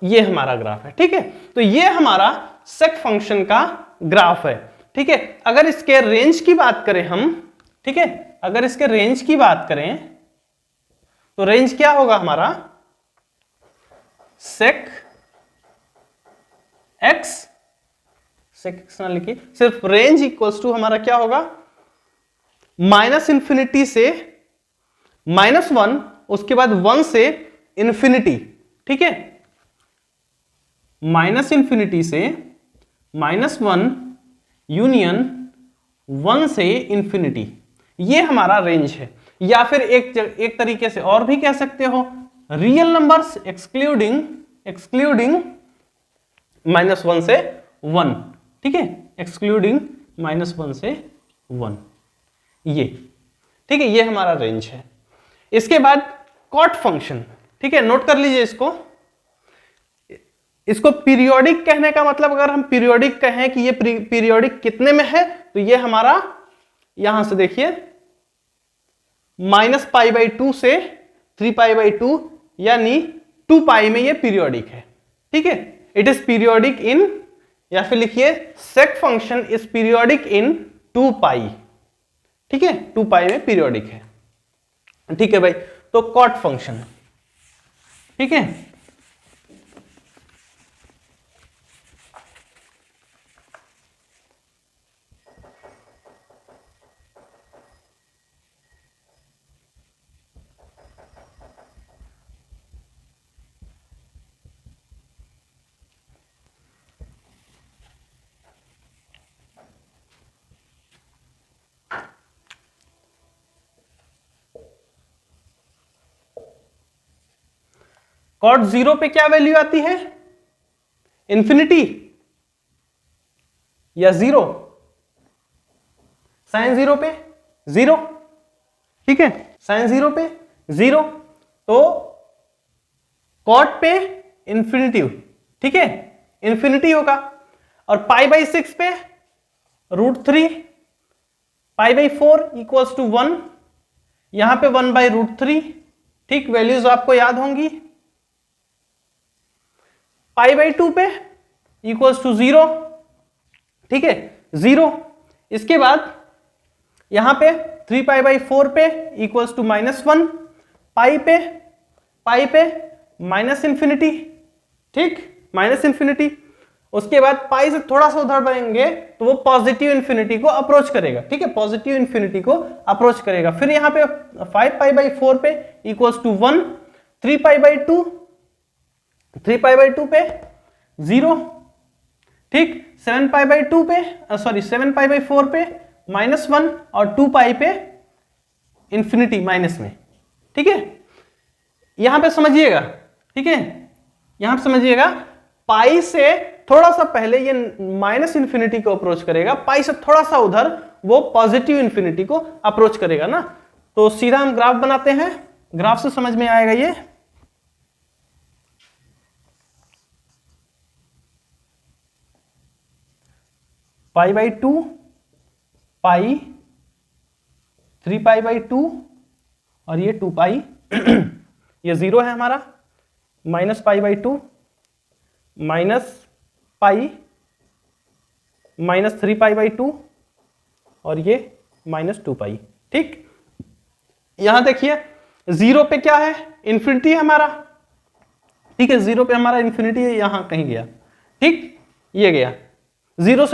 ये हमारा ग्राफ है। ठीक है, तो ये हमारा सेक फंक्शन का ग्राफ है। ठीक है, अगर इसके रेंज की बात करें हम, ठीक है, अगर इसके रेंज की बात करें तो रेंज क्या होगा हमारा, सेक एक्स, सेक एक्स ना लिखिए, सिर्फ रेंज इक्वल्स टू हमारा क्या होगा, -इंफिनिटी से -1, उसके बाद 1 से इंफिनिटी। ठीक है, -इंफिनिटी से -1 यूनियन 1 से इंफिनिटी, ये हमारा रेंज है। या फिर एक तरीके से और भी कह सकते हो, रियल नंबर्स एक्सक्लूडिंग -1 से 1। ठीक है, एक्सक्लूडिंग -1 से 1, ये, ठीक है, ये हमारा रेंज है। इसके बाद कॉट फंक्शन, ठीक है, नोट कर लीजिए इसको पीरियोडिक कहने का मतलब, अगर हम पीरियोडिक कहें कि ये पीरियोडिक कितने में है, तो ये हमारा यहां से देखिए -π/2 से 3π/2 यानी 2π में ये पीरियोडिक है। ठीक है, इट इज पीरियोडिक इन, या फिर लिखिए सेक फंक्शन इज पीरियोडिक इन 2π। ठीक है, 2π में पीरियोडिक है। ठीक है भाई, तो कॉट फंक्शन, ठीक है, कॉट 0 पे क्या वैल्यू आती है, इंफिनिटी या 0, साइन 0 पे 0। ठीक है, साइन 0 पे 0, तो कॉट पे इंफिनिटी, ठीक है, इंफिनिटी होगा। और π/6 पे √3, π/4 इक्वल्स टू 1, यहां पे 1/√3, ठीक, वैल्यूज आपको याद होंगी। π/2 पे इक्वल्स टू 0, ठीक है, 0। इसके बाद यहां पे 3π/4 पे इक्वल्स टू -1, पाई पे -इंफिनिटी, ठीक, -इंफिनिटी। उसके बाद पाई से थोड़ा सा उधर बढ़ेंगे तो वो पॉजिटिव इंफिनिटी को अप्रोच करेगा, ठीक है, पॉजिटिव इंफिनिटी को अप्रोच करेगा। फिर यहाँ पे 5π/4 पे इक्वल्स टू 1, 3π/2 पे 0, ठीक, 7π/4 पे -1 और 2π पे इंफिनिटी माइनस में, ठीक है। यहां पे समझिएगा, ठीक है, यहां पे समझिएगा, पाई से थोड़ा सा पहले ये -इंफिनिटी को अप्रोच करेगा, पाई से थोड़ा सा उधर वो पॉजिटिव इंफिनिटी को अप्रोच करेगा ना। तो सीधा हम ग्राफ बनाते हैं, ग्राफ से समझ में आएगा ये। π/2, पाई, 3π/2 और ये 2π, ये 0 है हमारा, -π/2 -π -3π/2 और ये -2π, ठीक। यहां देखिए 0 पे क्या है, इंफिनिटी है हमारा, ठीक है, 0 पे हमारा इंफिनिटी है, यहां कहीं गया, ठीक, ये गया। 0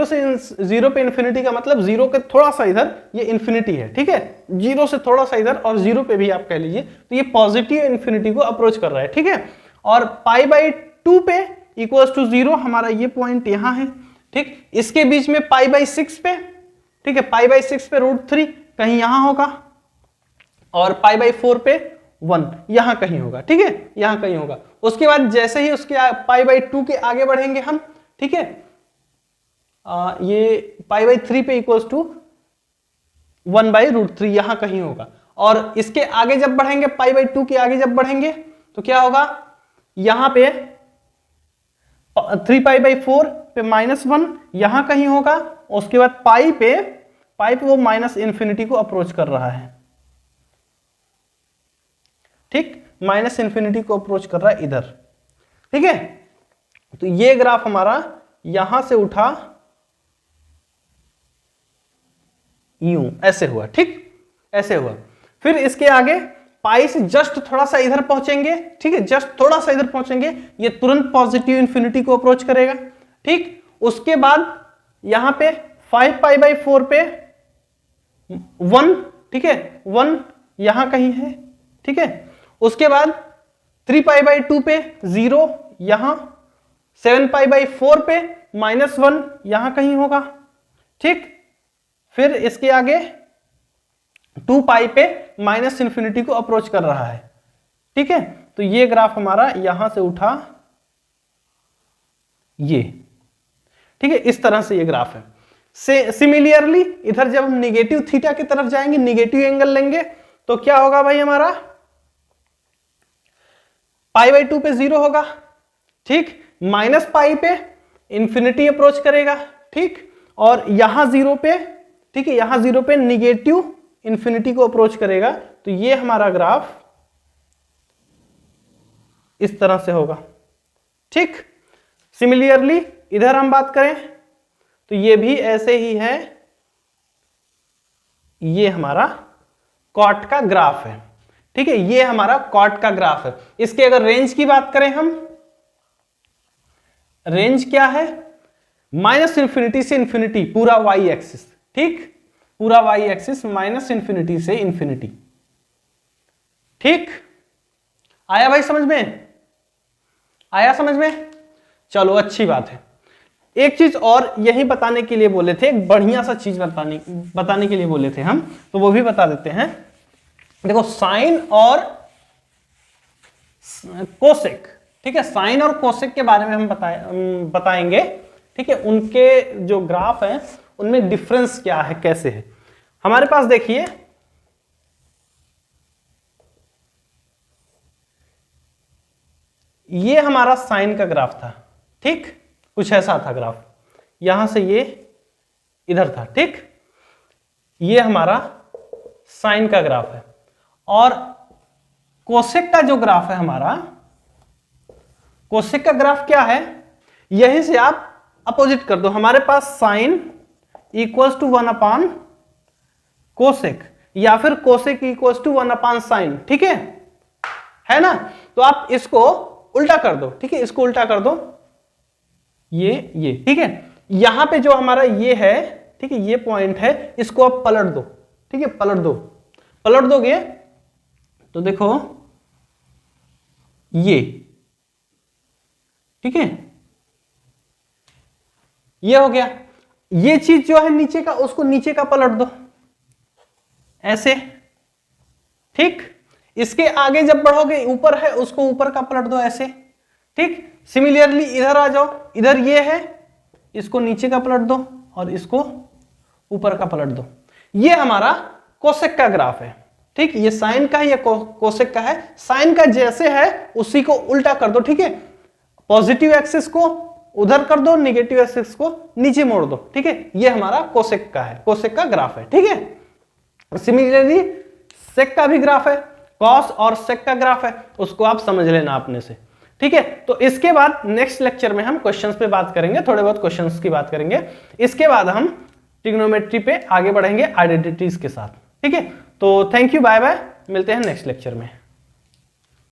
से 0 पे इंफिनिटी का मतलब 0 के थोड़ा सा इधर ये इंफिनिटी है, ठीक है, 0 से थोड़ा सा इधर और 0 पे भी आप कह लीजिए, तो ये पॉजिटिव इंफिनिटी को अप्रोच कर रहा है, ठीक है। और π/2 पे इक्वल्स टू 0 हमारा ये पॉइंट यहां है, ठीक। इसके बीच में π/6 पे, ठीक है, π/6 पे √3 कहीं यहां होगा और π/4 पे 1 यहां कहीं होगा, ठीक है, यहां कहीं होगा। उसके बाद जैसे ही उसके π/2 के आगे बढ़ेंगे हम, ठीक है, ये π/3 पे इक्वल्स टू 1/√3 यहां कहीं होगा। और इसके आगे जब बढ़ेंगे, π/2 के आगे जब बढ़ेंगे तो क्या होगा, यहां पे 3π/4 पे -1 यहां कहीं होगा। उसके बाद पाई पे वो -इंफिनिटी को अप्रोच कर रहा है, ठीक, -इंफिनिटी को अप्रोच कर रहा है इधर, ठीक है। तो ये ग्राफ हमारा यहां से उठा यूं, ऐसे हुआ, ठीक, ऐसे हुआ। फिर इसके आगे पाई से जस्ट थोड़ा सा इधर पहुंचेंगे, ठीक है, जस्ट थोड़ा सा इधर पहुंचेंगे, ये तुरंत पॉजिटिव इंफिनिटी को अप्रोच करेगा, ठीक। उसके बाद यहां पे 5π/4 पे 1, ठीक है, 1 यहां कहीं है, ठीक है। उसके बाद 3π/2 पे 0 यहां, 7π/4 पे -1 यहां कहीं होगा, ठीक। फिर इसके आगे 2π पे -इंफिनिटी को अप्रोच कर रहा है, ठीक है। तो ये ग्राफ हमारा यहां से उठा ये, ठीक है, इस तरह से ये ग्राफ है। सिमिलरली इधर जब हम निगेटिव थीटा की तरफ जाएंगे, निगेटिव एंगल लेंगे, तो क्या होगा भाई, हमारा π/2 पे 0 होगा, ठीक, -π पे इंफिनिटी अप्रोच करेगा, ठीक। और यहां 0 पे, ठीक है, यहां 0 पे निगेटिव इंफिनिटी को अप्रोच करेगा। तो ये हमारा ग्राफ इस तरह से होगा, ठीक। सिमिलरली इधर हम बात करें तो ये भी ऐसे ही है, ये हमारा कॉट का ग्राफ है, ठीक है, ये हमारा कॉट का ग्राफ है। इसके अगर रेंज की बात करें हम, रेंज क्या है, -इंफिनिटी से इंफिनिटी, पूरा वाई एक्सिस, ठीक, पूरा वाई एक्सिस -इंफिनिटी से इंफिनिटी, ठीक। आया भाई समझ में, आया समझ में, चलो अच्छी बात है। एक चीज और यही बताने के लिए बोले थे, एक बढ़िया सा चीज बताने के लिए बोले थे हम, तो वो भी बता देते हैं। देखो साइन और कोसेक, ठीक है, साइन और कोसेक के बारे में हम बताएंगे, ठीक है। उनके जो ग्राफ हैं उनमें डिफरेंस क्या है, कैसे है। हमारे पास देखिए ये हमारा साइन का ग्राफ था, ठीक, कुछ ऐसा था ग्राफ, यहां से ये इधर था, ठीक, ये हमारा साइन का ग्राफ है। और कोसेक का जो ग्राफ है हमारा, कोसेक का ग्राफ क्या है, यहीं से आप अपोजिट कर दो, हमारे पास साइन इक्वल्स टू 1 कोसेक, या फिर कोसेक इक्वल्स टू 1 साइन, ठीक है ना। तो आप इसको उल्टा कर दो, ठीक है, इसको उल्टा कर दो, ये ठीक है। यहां पे जो हमारा ये है, ठीक है, ये पॉइंट है, इसको आप पलट दो, ठीक है, पलट दोगे तो देखो ये, ठीक है, ये हो गया। ये चीज जो है नीचे का, उसको नीचे का पलट दो ऐसे, ठीक। इसके आगे जब बढ़ोगे, ऊपर है, उसको ऊपर का पलट दो ऐसे, ठीक। सिमिलरली इधर आ जाओ, इधर ये है, इसको नीचे का पलट दो और इसको ऊपर का पलट दो। ये हमारा कोसेक का ग्राफ है, ठीक। ये साइन का है, ये कोसेक का है। साइन का जैसे है उसी को उल्टा कर दो, ठीक है, पॉजिटिव एक्सिस को उधर कर दो, निगेटिव एक्सिस को नीचे मोड़ दो, ठीक है। ये हमारा कोसेक का है, कोसेक का ग्राफ है, ठीक है। सिमिलरली सेक का भी ग्राफ है, कॉस और सेक का ग्राफ है, उसको आप समझ लेना अपने से, ठीक है। तो इसके बाद नेक्स्ट लेक्चर में हम क्वेश्चंस पे बात करेंगे, थोड़े बहुत क्वेश्चंस की बात करेंगे। इसके बाद हम ट्रिग्नोमेट्री पे आगे बढ़ेंगे आइडेंटिटीज के साथ, ठीक है। तो थैंक यू, बाय बाय, मिलते हैं नेक्स्ट लेक्चर में।